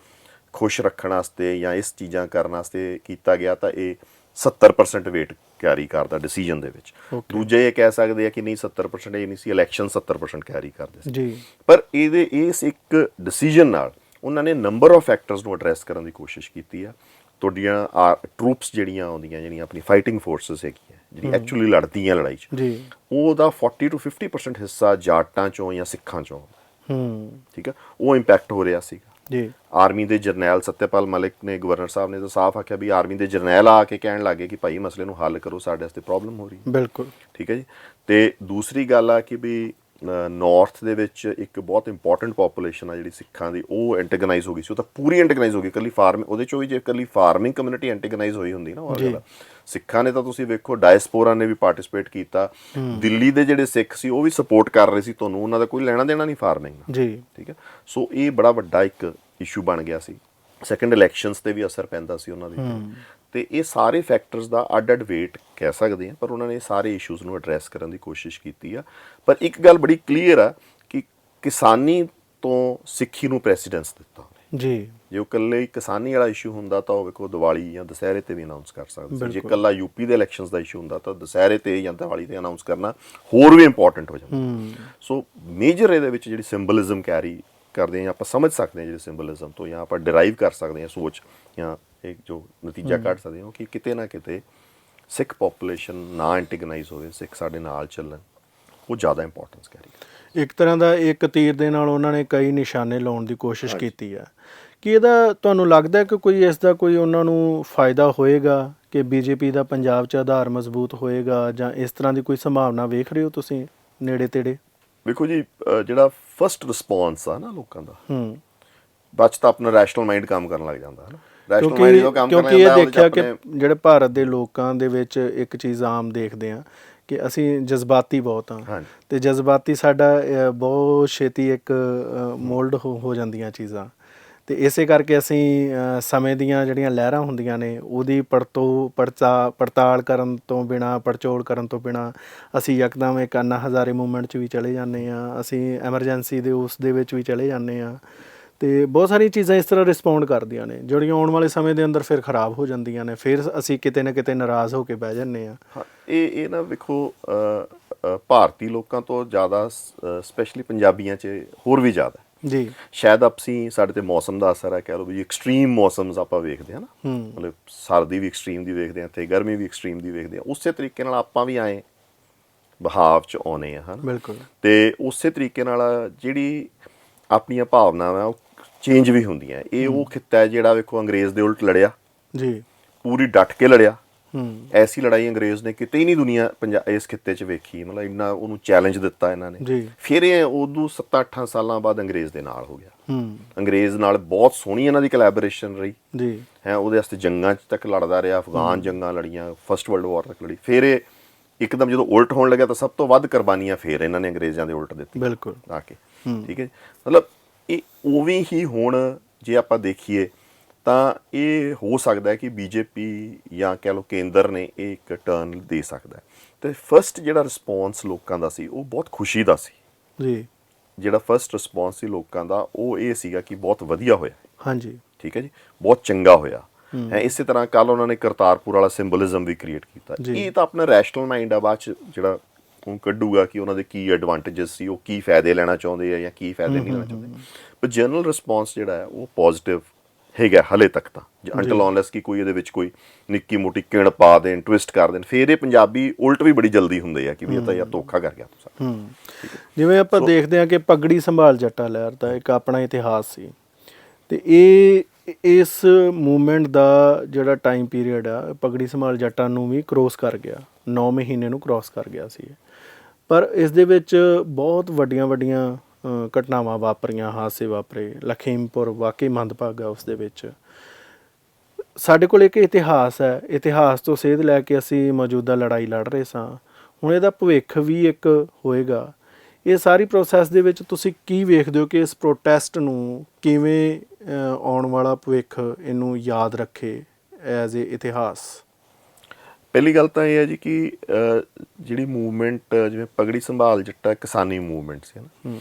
ਖੁਸ਼ ਰੱਖਣ ਵਾਸਤੇ ਜਾਂ ਇਸ ਚੀਜ਼ਾਂ ਕਰਨ ਵਾਸਤੇ ਕੀਤਾ ਗਿਆ, ਤਾਂ ਇਹ 70% ਵੇਟ ਕੈਰੀ ਕਰਦਾ ਡਿਸੀਜਨ ਦੇ ਵਿੱਚ। ਦੂਜੇ ਇਹ ਕਹਿ ਸਕਦੇ ਆ ਕਿ ਨਹੀਂ 70% ਇਹ ਨਹੀਂ ਸੀ, ਇਲੈਕਸ਼ਨ 70% ਕੈਰੀ ਕਰਦੇ ਸੀ। ਪਰ ਇਹਦੇ ਇਸ ਇੱਕ ਡਿਸੀਜਨ ਨਾਲ ਉਹਨਾਂ ਨੇ ਨੰਬਰ ਆਫ ਫੈਕਟਰਸ ਨੂੰ ਐਡਰੈਸ ਕਰਨ ਦੀ ਕੋਸ਼ਿਸ਼ ਕੀਤੀ ਆ। ਤੁਹਾਡੀਆਂ ਟਰੂਪਸ ਜਿਹੜੀਆਂ ਆਉਂਦੀਆਂ, ਜਿਹੜੀਆਂ ਆਪਣੀ ਫਾਈਟਿੰਗ ਫੋਰਸਿਸ ਹੈਗੀਆਂ, ਜਿਹੜੀ ਐਕਚੁਅਲੀ ਲੜਦੀਆਂ ਲੜਾਈ 'ਚ, ਉਹਦਾ 40 to 50% ਹਿੱਸਾ ਜਾਟਾਂ 'ਚੋਂ ਜਾਂ ਸਿੱਖਾਂ 'ਚੋਂ। ਠੀਕ ਹੈ। ਉਹ ਇੰਪੈਕਟ ਹੋ ਰਿਹਾ ਸੀਗਾ। ਆਰਮੀ ਦੇ ਜਰਨੈਲ ਸਤਿਆਪਾਲ ਮਲਿਕ ਨੇ, ਗਵਰਨਰ ਸਾਹਿਬ ਨੇ ਤਾਂ ਸਾਫ਼ ਆਖਿਆ ਵੀ ਆਰਮੀ ਦੇ ਜਰਨੈਲ ਆ ਕੇ ਕਹਿਣ ਲੱਗੇ ਕਿ ਭਾਈ ਮਸਲੇ ਨੂੰ ਹੱਲ ਕਰੋ, ਸਾਡੇ ਵਾਸਤੇ ਪ੍ਰੋਬਲਮ ਹੋ ਰਹੀ। ਠੀਕ ਹੈ ਜੀ। ਤੇ ਦੂਸਰੀ ਗੱਲ ਆ ਕਿ ਵੀ ਨਾਰਥ ਦੇ ਵਿੱਚ ਇੱਕ ਬਹੁਤ ਇੰਪੋਰਟੈਂਟ ਪੋਪੂਲੇਸ਼ਨ ਆ ਜਿਹੜੀ ਸਿੱਖਾਂ ਦੀ, ਉਹ ਐਂਟੇਗਨਾਈਜ਼ ਹੋ ਗਈ ਸੀ। ਉਹ ਤਾਂ ਪੂਰੀ ਐਂਟੇਗਨਾਈਜ਼ ਹੋ ਗਈ, ਇਕੱਲੀ ਉਹਦੇ 'ਚੋਂ ਵੀ ਜੇ ਇਕੱਲੀ ਫਾਰਮਿੰਗ ਕਮਿਊਨਿਟੀ ਐਂਟੇਗਨਾਈਜ਼ ਹੋਈ ਹੁੰਦੀ ਨਾ, ਉਹ ਸਿੱਖਾਂ ਨੇ ਤਾਂ ਤੁਸੀਂ ਵੇਖੋ ਡਾਇਸਪੋਰਾ ਨੇ ਵੀ ਪਾਰਟਿਸਿਪੇਟ ਕੀਤਾ, ਦਿੱਲੀ ਦੇ ਜਿਹੜੇ ਸਿੱਖ ਸੀ ਉਹ ਵੀ ਸਪੋਰਟ ਕਰ ਰਹੇ ਸੀ ਤੁਹਾਨੂੰ, ਉਹਨਾਂ ਦਾ ਕੋਈ ਲੈਣਾ ਦੇਣਾ ਨਹੀਂ ਫਾਰਮਿੰਗ ਨਾਲ ਜੀ। ਠੀਕ ਹੈ। ਸੋ ਇਹ ਬੜਾ ਵੱਡਾ ਇੱਕ ਇਸ਼ੂ ਬਣ ਗਿਆ ਸੀ। ਸੈਕੰਡ ਇਲੈਕਸ਼ਨਸ ਤੇ ਵੀ ਅਸਰ ਪੈਂਦਾ ਸੀ ਉਹਨਾਂ ਦੀ ਤੇ ਇਹ ਸਾਰੇ ਫੈਕਟਰਸ ਦਾ ਅੱਡ ਵੇਟ ਕਹਿ ਸਕਦੇ ਆ, ਪਰ ਉਹਨਾਂ ਨੇ ਸਾਰੇ ਇਸ਼ੂਜ਼ ਨੂੰ ਐਡਰੈਸ ਕਰਨ ਦੀ ਕੋਸ਼ਿਸ਼ ਕੀਤੀ ਆ। ਪਰ ਇੱਕ ਗੱਲ ਬੜੀ ਕਲੀਅਰ ਆ ਕਿ ਕਿਸਾਨੀ ਤੋਂ ਸਿੱਖੀ ਨੂੰ ਪ੍ਰੈਸੀਡੈਂਸ ਦਿੱਤਾ ਜੀ। ਜੇ ਉਹ ਇਕੱਲੇ ਕਿਸਾਨੀ ਵਾਲਾ ਇਸ਼ੂ ਹੁੰਦਾ ਤਾਂ ਉਹ ਵੇਖੋ ਦੀਵਾਲੀ ਜਾਂ ਦੁਸਹਿਰੇ ਤੇ ਵੀ ਅਨਾਉਂਸ ਕਰ ਸਕਦੇ ਸੀ। ਜੇ ਇਕੱਲਾ ਯੂਪੀ ਦੇ ਇਲੈਕਸ਼ਨਸ ਦਾ ਇਸ਼ੂ ਹੁੰਦਾ ਤਾਂ ਦੁਸਹਿਰੇ ਤੇ ਜਾਂ ਦੀਵਾਲੀ ਤੇ ਅਨਾਉਂਸ ਕਰਨਾ ਹੋਰ ਵੀ ਇੰਪੋਰਟੈਂਟ ਹੋ ਜਾਂਦਾ। ਸੋ ਮੇਜਰ ਇਹਦੇ ਵਿੱਚ ਜਿਹੜੀ ਸਿੰਬਲਿਜ਼ਮ ਕੈਰੀ ਕਰਦੇ ਹਾਂ, ਆਪਾਂ ਸਮਝ ਸਕਦੇ ਹਾਂ ਜਿਹੜੇ ਸਿੰਬਲਿਜ਼ਮ ਤੋਂ, ਜਾਂ ਆਪਾਂ ਡਿਰਾਈਵ ਕਰ ਸਕਦੇ ਹਾਂ ਸੋਚ, ਜਾਂ ਇੱਕ ਜੋ ਨਤੀਜਾ ਕੱਢ ਸਕਦੇ ਹਾਂ ਕਿ ਕਿਤੇ ਨਾ ਕਿਤੇ ਸਿੱਖ ਪੋਪੂਲੇਸ਼ਨ ਨਾ ਐਂਟੀਗਨਾਈਜ਼ ਹੋਵੇ, ਸਿੱਖ ਸਾਡੇ ਨਾਲ ਚੱਲਣ, ਉਹ ਜ਼ਿਆਦਾ ਇੰਪੋਰਟੈਂਸ ਕੈਰੀ ਕਰਦੇ। ਇੱਕ ਤਰ੍ਹਾਂ ਦਾ ਇੱਕ ਤੀਰ ਦੇ ਨਾਲ ਉਹਨਾਂ ਨੇ ਕਈ ਨਿਸ਼ਾਨੇ ਲਾਉਣ ਦੀ ਕੋਸ਼ਿਸ਼ ਕੀਤੀ ਹੈ। ਕਿ ਇਹਦਾ ਤੁਹਾਨੂੰ ਲੱਗਦਾ ਕਿ ਕੋਈ ਇਸ ਦਾ ਕੋਈ ਉਹਨਾਂ ਨੂੰ ਫਾਇਦਾ ਹੋਏਗਾ ਕਿ ਬੀਜੇਪੀ ਦਾ ਪੰਜਾਬ 'ਚ ਆਧਾਰ ਮਜ਼ਬੂਤ ਹੋਏਗਾ, ਜਾਂ ਇਸ ਤਰ੍ਹਾਂ ਦੀ ਕੋਈ ਸੰਭਾਵਨਾ ਵੇਖ ਰਹੇ ਹੋ ਤੁਸੀਂ ਨੇੜੇ ਤੇੜੇ? ਵੇਖੋ ਜੀ, ਜਿਹੜਾ ਫਸਟ ਰਿਸਪੌਂਸ ਆ ਨਾ ਲੋਕਾਂ ਦਾ, ਬਾਅਦ 'ਚ ਤਾਂ ਆਪਣਾ ਰੈਸ਼ਨਲ ਮਾਈਂਡ ਕੰਮ ਕਰਨ ਲੱਗ ਜਾਂਦਾ ਹੈ ਨਾ। ਕਿਉਂਕਿ ਇਹ ਦੇਖਿਆ ਕਿ ਜਿਹੜੇ ਭਾਰਤ ਦੇ ਲੋਕਾਂ ਦੇ ਵਿੱਚ ਇੱਕ ਚੀਜ਼ ਆਮ ਦੇਖਦੇ ਆ ਕਿ ਅਸੀਂ ਜਜ਼ਬਾਤੀ ਬਹੁਤ ਹਾਂ, ਤੇ ਜਜ਼ਬਾਤੀ ਸਾਡਾ ਬਹੁਤ ਛੇਤੀ ਇੱਕ ਮੋਲਡ ਹੋ ਜਾਂਦੀਆਂ ਚੀਜ਼ਾਂ, ਤੇ ਇਸੇ ਕਰਕੇ ਅਸੀਂ ਸਮੇਂ ਦੀਆਂ ਜਿਹੜੀਆਂ ਲਹਿਰਾਂ ਹੁੰਦੀਆਂ ਨੇ ਉਹਦੀ ਪੜਤਾਲ ਕਰਨ ਤੋਂ ਬਿਨਾਂ, ਪੜਚੋਲ ਕਰਨ ਤੋਂ ਬਿਨਾਂ ਅਸੀਂ ਯਕਦਮ ਇੱਕ ਅੰਨਾ ਹਜ਼ਾਰੇ ਮੂਵਮੈਂਟ 'ਚ ਵੀ ਚਲੇ ਜਾਂਦੇ ਹਾਂ, ਅਸੀਂ ਐਮਰਜੈਂਸੀ ਦੇ ਉਸ ਦੇ ਵਿੱਚ ਵੀ ਚਲੇ ਜਾਂਦੇ ਹਾਂ, ਤੇ ਬਹੁਤ ਸਾਰੀਆਂ ਚੀਜ਼ਾਂ ਇਸ ਤਰ੍ਹਾਂ ਰਿਸਪੌਂਡ ਕਰਦੀਆਂ ਨੇ ਜਿਹੜੀਆਂ ਆਉਣ ਵਾਲੇ ਸਮੇਂ ਦੇ ਅੰਦਰ ਫਿਰ ਖਰਾਬ ਹੋ ਜਾਂਦੀਆਂ ਨੇ, ਫਿਰ ਅਸੀਂ ਕਿਤੇ ਨਾ ਕਿਤੇ ਨਾਰਾਜ਼ ਹੋ ਕੇ ਬਹਿ ਜਾਂਦੇ ਹਾਂ। ਇਹ ਨਾ ਵੇਖੋ, ਭਾਰਤੀ ਲੋਕਾਂ ਤੋਂ ਜ਼ਿਆਦਾ ਸਪੈਸ਼ਲੀ ਪੰਜਾਬੀਆਂ 'ਚ ਹੋਰ ਵੀ ਜ਼ਿਆਦਾ ਜੀ। ਸ਼ਾਇਦ ਸਾਡੇ ਤੇ ਮੌਸਮ ਦਾ ਅਸਰ ਹੈ, ਕਹਿ ਲਓ ਵੀ ਐਕਸਟ੍ਰੀਮ ਮੌਸਮਸ ਆਪਾਂ ਵੇਖਦੇ ਹਾਂ ਨਾ, ਮਤਲਬ ਸਰਦੀ ਵੀ ਐਕਸਟ੍ਰੀਮ ਦੀ ਵੇਖਦੇ ਹਾਂ ਤੇ ਗਰਮੀ ਵੀ ਐਕਸਟ੍ਰੀਮ ਦੀ ਵੇਖਦੇ ਹਾਂ, ਉਸੇ ਤਰੀਕੇ ਨਾਲ ਆਪਾਂ ਵੀ ਆਏ ਬਹਾਵ 'ਚ ਆਉਣੇ ਆ, ਹਨ ਬਿਲਕੁਲ। ਤੇ ਉਸੇ ਤਰੀਕੇ ਨਾਲ ਜਿਹੜੀ ਆਪਣੀਆਂ ਭਾਵਨਾਵਾਂ ਉਹ ਚੇਂਜ ਵੀ ਹੁੰਦੀਆਂ। ਇਹ ਉਹ ਖਿੱਤਾ ਹੈ ਜਿਹੜਾ ਵੇਖੋ ਅੰਗਰੇਜ਼ ਦੇ ਉਲਟ ਲੜਿਆ ਜੀ, ਪੂਰੀ ਡਟ ਕੇ ਲੜਿਆ। ਐਸੀ ਲੜਾਈ ਅੰਗਰੇਜ਼ ਨੇ ਕਿਤੇ ਹੀ ਨਹੀਂ ਦੁਨੀਆ ਇਸ ਖਿੱਤੇ 'ਚ ਵੇਖੀ, ਮਤਲਬ ਇੰਨਾ ਉਹਨੂੰ ਚੈਲੰਜ ਦਿੱਤਾ ਇਹਨਾਂ ਨੇ। ਫਿਰ ਇਹ ਉਦੋਂ 7-8 ਸਾਲਾਂ ਬਾਅਦ ਅੰਗਰੇਜ਼ ਦੇ ਨਾਲ ਹੋ ਗਿਆ। ਅੰਗਰੇਜ਼ ਨਾਲ ਬਹੁਤ ਸੋਹਣੀ ਇਹਨਾਂ ਦੀ ਕੋਲੈਬੋਰੇਸ਼ਨ ਰਹੀ ਜੀ ਹੈ, ਉਹਦੇ ਵਾਸਤੇ ਜੰਗਾਂ 'ਚ ਤੱਕ ਲੜਦਾ ਰਿਹਾ, ਅਫਗਾਨ ਜੰਗਾਂ ਲੜੀਆਂ, ਫਸਟ ਵਰਲਡ ਵਾਰ ਤੱਕ ਲੜੀ। ਫਿਰ ਇਹ ਇੱਕਦਮ ਜਦੋਂ ਉਲਟ ਹੋਣ ਲੱਗਿਆ ਤਾਂ ਸਭ ਤੋਂ ਵੱਧ ਕੁਰਬਾਨੀਆਂ ਫਿਰ ਇਹਨਾਂ ਨੇ ਅੰਗਰੇਜ਼ਾਂ ਦੇ ਉਲਟ ਦਿੱਤੀ ਬਿਲਕੁਲ ਆ ਕੇ, ਠੀਕ ਹੈ। ਮਤਲਬ ਇਹ ਉਵੇਂ ਹੀ ਹੁਣ ਜੇ ਆਪਾਂ ਦੇਖੀਏ ਤਾਂ ਇਹ ਹੋ ਸਕਦਾ ਕਿ ਬੀਜੇਪੀ ਜਾਂ ਕਹਿ ਲਓ ਕੇਂਦਰ ਨੇ ਇਹ ਇੱਕ ਟਰਨ ਦੇ ਸਕਦਾ। ਤੇ ਫਸਟ ਜਿਹੜਾ ਰਿਸਪੌਂਸ ਲੋਕਾਂ ਦਾ ਸੀ ਉਹ ਬਹੁਤ ਖੁਸ਼ੀ ਦਾ ਸੀ ਜੀ। ਜਿਹੜਾ ਫਸਟ ਰਿਸਪੌਂਸ ਸੀ ਲੋਕਾਂ ਦਾ ਉਹ ਇਹ ਸੀਗਾ ਕਿ ਬਹੁਤ ਵਧੀਆ ਹੋਇਆ, ਹਾਂਜੀ ਠੀਕ ਹੈ ਜੀ, ਬਹੁਤ ਚੰਗਾ ਹੋਇਆ ਹੈ। ਇਸੇ ਤਰ੍ਹਾਂ ਕੱਲ ਉਹਨਾਂ ਨੇ ਕਰਤਾਰਪੁਰ ਵਾਲਾ ਸਿੰਬਲਿਜ਼ਮ ਵੀ ਕ੍ਰੀਏਟ ਕੀਤਾ। ਇਹ ਤਾਂ ਆਪਣਾ ਰੈਸ਼ਨਲ ਮਾਈਂਡ ਆ, ਬਾਅਦ 'ਚ ਜਿਹੜਾ ਉਹ ਕੱਢੂਗਾ ਕਿ ਉਹਨਾਂ ਦੇ ਕੀ ਐਡਵਾਂਟੇਜਸ ਸੀ, ਉਹ ਕੀ ਫਾਇਦੇ ਲੈਣਾ ਚਾਹੁੰਦੇ ਆ ਜਾਂ ਕੀ ਫਾਇਦੇ ਨਹੀਂ ਲੈਣਾ ਚਾਹੁੰਦੇ। ਪਰ ਜਨਰਲ ਰਿਸਪੌਂਸ ਜਿਹੜਾ ਹੈ ਉਹ ਪੋਜ਼ਿਟਿਵ ਹੈਗਾ ਹਲੇ ਤੱਕ ਤਾਂ, ਅੰਟਲ ਅਨਲੈਸ ਕਿ ਕੋਈ ਇਹਦੇ ਵਿੱਚ ਕੋਈ ਨਿੱਕੀ ਮੋਟੀ ਕਿਣ ਪਾ ਦੇਣ, ਟਵਿਸਟ ਕਰ ਦੇਣ, ਫਿਰ ਇਹ ਪੰਜਾਬੀ ਉਲਟ ਵੀ ਬੜੀ ਜਲਦੀ ਹੁੰਦੇ ਆ ਕਿ ਵੀ ਇਹ ਤਾਂ ਯਾਰ ਧੋਖਾ ਕਰ ਗਿਆ ਤੁਸੀਂ। ਜਿਵੇਂ ਆਪਾਂ ਦੇਖਦੇ ਹਾਂ ਕਿ ਪਗੜੀ ਸੰਭਾਲ ਜੱਟਾ ਲਹਿਰ ਦਾ ਇੱਕ ਆਪਣਾ ਇਤਿਹਾਸ ਸੀ, ਤੇ ਇਹ ਇਸ ਮੂਵਮੈਂਟ ਦਾ ਜਿਹੜਾ ਟਾਈਮ ਪੀਰੀਅਡ ਆ ਪਗੜੀ ਸੰਭਾਲ ਜੱਟਾਂ ਨੂੰ ਵੀ ਕ੍ਰੋਸ ਕਰ ਗਿਆ, 9 ਮਹੀਨੇ ਨੂੰ ਕ੍ਰੋਸ ਕਰ ਗਿਆ ਸੀ। ਪਰ ਇਸ ਦੇ ਵਿੱਚ ਬਹੁਤ ਵੱਡੀਆਂ ਘਟਨਾਵਾਂ ਵਾਪਰੀਆਂ, ਹਾਦਸੇ ਵਾਪਰੇ। ਲਖੀਮਪੁਰ ਵਾਕਈ ਮੰਦਭਾਗਾ ਉਸ ਦੇ ਵਿੱਚ। ਸਾਡੇ ਕੋਲ ਇੱਕ ਇਤਿਹਾਸ ਹੈ, ਇਤਿਹਾਸ ਤੋਂ ਸੇਧ ਲੈ ਕੇ ਅਸੀਂ ਮੌਜੂਦਾ ਲੜਾਈ ਲੜ ਰਹੇ ਸਾਂ, ਹੁਣ ਇਹਦਾ ਭਵਿੱਖ ਵੀ ਇੱਕ ਹੋਏਗਾ। ਇਹ ਸਾਰੀ ਪ੍ਰੋਸੈਸ ਦੇ ਵਿੱਚ ਤੁਸੀਂ ਕੀ ਵੇਖਦੇ ਹੋ ਕਿ ਇਸ ਪ੍ਰੋਟੈਸਟ ਨੂੰ ਕਿਵੇਂ ਆਉਣ ਵਾਲਾ ਭਵਿੱਖ ਇਹਨੂੰ ਯਾਦ ਰੱਖੇ ਐਜ਼ ਏ ਇਤਿਹਾਸ? ਪਹਿਲੀ ਗੱਲ ਤਾਂ ਇਹ ਹੈ ਜੀ ਕਿ ਜਿਹੜੀ ਮੂਵਮੈਂਟ ਜਿਵੇਂ ਪਗੜੀ ਸੰਭਾਲ ਜੱਟਾ ਕਿਸਾਨੀ ਮੂਵਮੈਂਟ ਸੀ ਨਾ,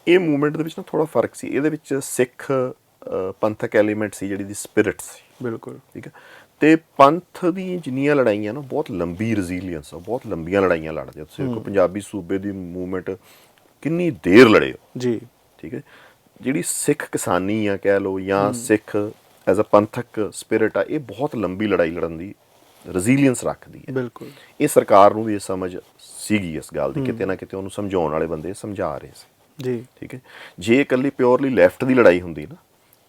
ਇਹ ਮੂਵਮੈਂਟ ਦੇ ਵਿੱਚ ਨਾ ਥੋੜ੍ਹਾ ਫਰਕ ਸੀ। ਇਹਦੇ ਵਿੱਚ ਸਿੱਖ ਪੰਥਕ ਐਲੀਮੈਂਟ ਸੀ, ਜਿਹੜੀ ਦੀ ਸਪਿਰਿਟ ਸੀ ਬਿਲਕੁਲ, ਠੀਕ ਹੈ। ਤੇ ਪੰਥ ਦੀ ਜਿੰਨੀਆਂ ਲੜਾਈਆਂ ਨਾ ਬਹੁਤ ਲੰਬੀ ਰੈਜ਼ੀਲੀਅੰਸ ਆ, ਬਹੁਤ ਲੰਬੀਆਂ ਲੜਾਈਆਂ ਲੜਦੇ ਆ। ਤੁਸੀਂ ਦੇਖੋ ਪੰਜਾਬੀ ਸੂਬੇ ਦੀ ਮੂਵਮੈਂਟ ਕਿੰਨੀ ਦੇਰ ਲੜੇ ਹੋ ਜੀ, ਠੀਕ ਹੈ। ਜਿਹੜੀ ਸਿੱਖ ਕਿਸਾਨੀ ਆ ਕਹਿ ਲਓ ਜਾਂ ਸਿੱਖ ਐਜ਼ ਅ ਪੰਥਕ ਸਪਿਰਿਟ ਆ, ਇਹ ਬਹੁਤ ਲੰਬੀ ਲੜਾਈ ਲੜਨ ਦੀ ਰੈਜ਼ੀਲੀਅੰਸ ਰੱਖਦੀ ਹੈ ਬਿਲਕੁਲ। ਇਹ ਸਰਕਾਰ ਨੂੰ ਵੀ ਇਹ ਸਮਝ ਸੀਗੀ ਇਸ ਗੱਲ ਦੀ, ਕਿਤੇ ਨਾ ਕਿਤੇ ਉਹਨੂੰ ਸਮਝਾਉਣ ਵਾਲੇ ਬੰਦੇ ਸਮਝਾ ਰਹੇ ਸੀ ਜੀ, ਠੀਕ ਹੈ। ਜੇ ਇਕੱਲੀ ਪਿਓਰਲੀ ਲੈਫਟ ਦੀ ਲੜਾਈ ਹੁੰਦੀ ਨਾ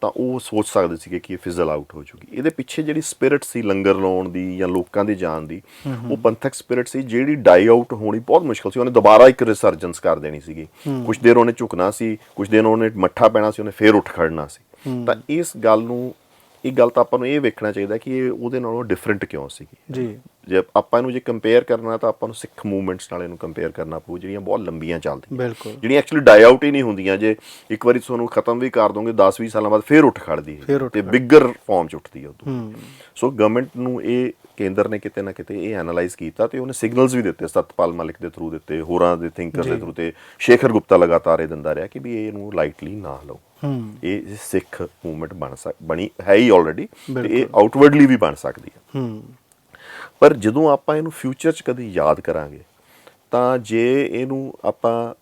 ਤਾਂ ਉਹ ਸੋਚ ਸਕਦੇ ਸੀਗੇ ਕਿ ਇਹ ਫਿਜ਼ਲ ਆਊਟ ਹੋ ਜੂਗੀ। ਇਹਦੇ ਪਿੱਛੇ ਜਿਹੜੀ ਸਪਿਰਿਟ ਸੀ ਲੰਗਰ ਲਾਉਣ ਦੀ ਜਾਂ ਲੋਕਾਂ ਦੇ ਜਾਣ ਦੀ, ਉਹ ਪੰਥਕ ਸਪਿਰਿਟ ਸੀ ਜਿਹੜੀ ਡਾਈ ਆਊਟ ਹੋਣੀ ਬਹੁਤ ਮੁਸ਼ਕਿਲ ਸੀ। ਉਹਨੇ ਦੁਬਾਰਾ ਇੱਕ ਰਿਸਰਜੈਂਸ ਕਰ ਦੇਣੀ ਸੀਗੀ। ਕੁਛ ਦੇਰ ਉਹਨੇ ਝੁਕਣਾ ਸੀ, ਕੁਛ ਦਿਨ ਉਹਨੇ ਮੱਠਾ ਪੈਣਾ ਸੀ, ਉਹਨੇ ਫੇਰ ਉੱਠ ਖੜਨਾ ਸੀ। ਤਾਂ ਇਸ ਗੱਲ ਨੂੰ, ਇਹ ਗੱਲ ਤਾਂ ਆਪਾਂ ਨੂੰ ਇਹ ਵੇਖਣਾ ਚਾਹੀਦਾ ਕਿ ਇਹ ਉਹਦੇ ਨਾਲੋਂ ਡਿਫਰੈਂਟ ਕਿਉਂ ਸੀਗੀ ਜੀ। ਜੇ ਆਪਾਂ ਇਹਨੂੰ ਜੇ ਕੰਪੇਅਰ ਕਰਨਾ ਤਾਂ ਆਪਾਂ ਨੂੰ ਸਿੱਖ ਮੂਵਮੈਂਟਸ ਨਾਲ ਇਹਨੂੰ ਕੰਪੇਅਰ ਕਰਨਾ ਪਊ, ਜਿਹੜੀਆਂ ਬਹੁਤ ਲੰਬੀਆਂ ਚੱਲਦੀਆਂ, ਬਿਲਕੁਲ, ਜਿਹੜੀਆਂ ਐਕਚੁਅਲੀ ਡਾਈ ਆਊਟ ਹੀ ਨਹੀਂ ਹੁੰਦੀਆਂ। ਜੇ ਇੱਕ ਵਾਰੀ ਤੁਹਾਨੂੰ ਖਤਮ ਵੀ ਕਰ ਦੋਗੇ 10-20 ਸਾਲਾਂ ਬਾਅਦ ਫਿਰ ਉੱਠ ਖੜਦੀ ਹੈ ਤੇ ਬਿਗਰ ਫਾਰਮ 'ਚ ਉੱਠਦੀ ਹੈ ਉਦੋਂ। ਸੋ ਗਵਰਨਮੈਂਟ ਨੂੰ ਇਹ ਕੇਂਦਰ ਨੇ ਕਿਤੇ ਨਾ ਕਿਤੇ ਇਹ ਐਨਾਲਾਈਜ਼ ਕੀਤਾ ਤੇ ਉਹਨੇ ਸਿਗਨਲਸ ਵੀ ਦਿੱਤੇ, ਸਤਪਾਲ ਮਲਿਕ ਦੇ ਥਰੂ ਦਿੱਤੇ, ਹੋਰਾਂ ਦੇ ਥਿੰਕਰ ਦੇ ਥਰੂ, ਤੇ ਸ਼ੇਖਰ ਗੁਪਤਾ ਲਗਾਤਾਰ ਇਹ ਦਿੰਦਾ ਰਿਹਾ ਕਿ ਵੀ ਇਹਨੂੰ ਲਾਈਟਲੀ ਨਾ ਲਓ। ਇਹ ਸਿੱਖ ਮੂਵਮੈਂਟ ਬਣੀ ਹੈ ਹੀ ਆਲਰੇਡੀ, ਤੇ ਇਹ ਆਊਟਵਰਡਲੀ ਵੀ ਬਣ ਸਕਦੀ ਹੈ। ਪਰ ਜਦੋਂ ਆਪਾਂ ਇਹਨੂੰ ਫਿਊਚਰ 'ਚ ਕਦੀ ਯਾਦ ਕਰਾਂਗੇ ਤਾਂ ਜੇ ਇਹਨੂੰ ਆਪਾਂ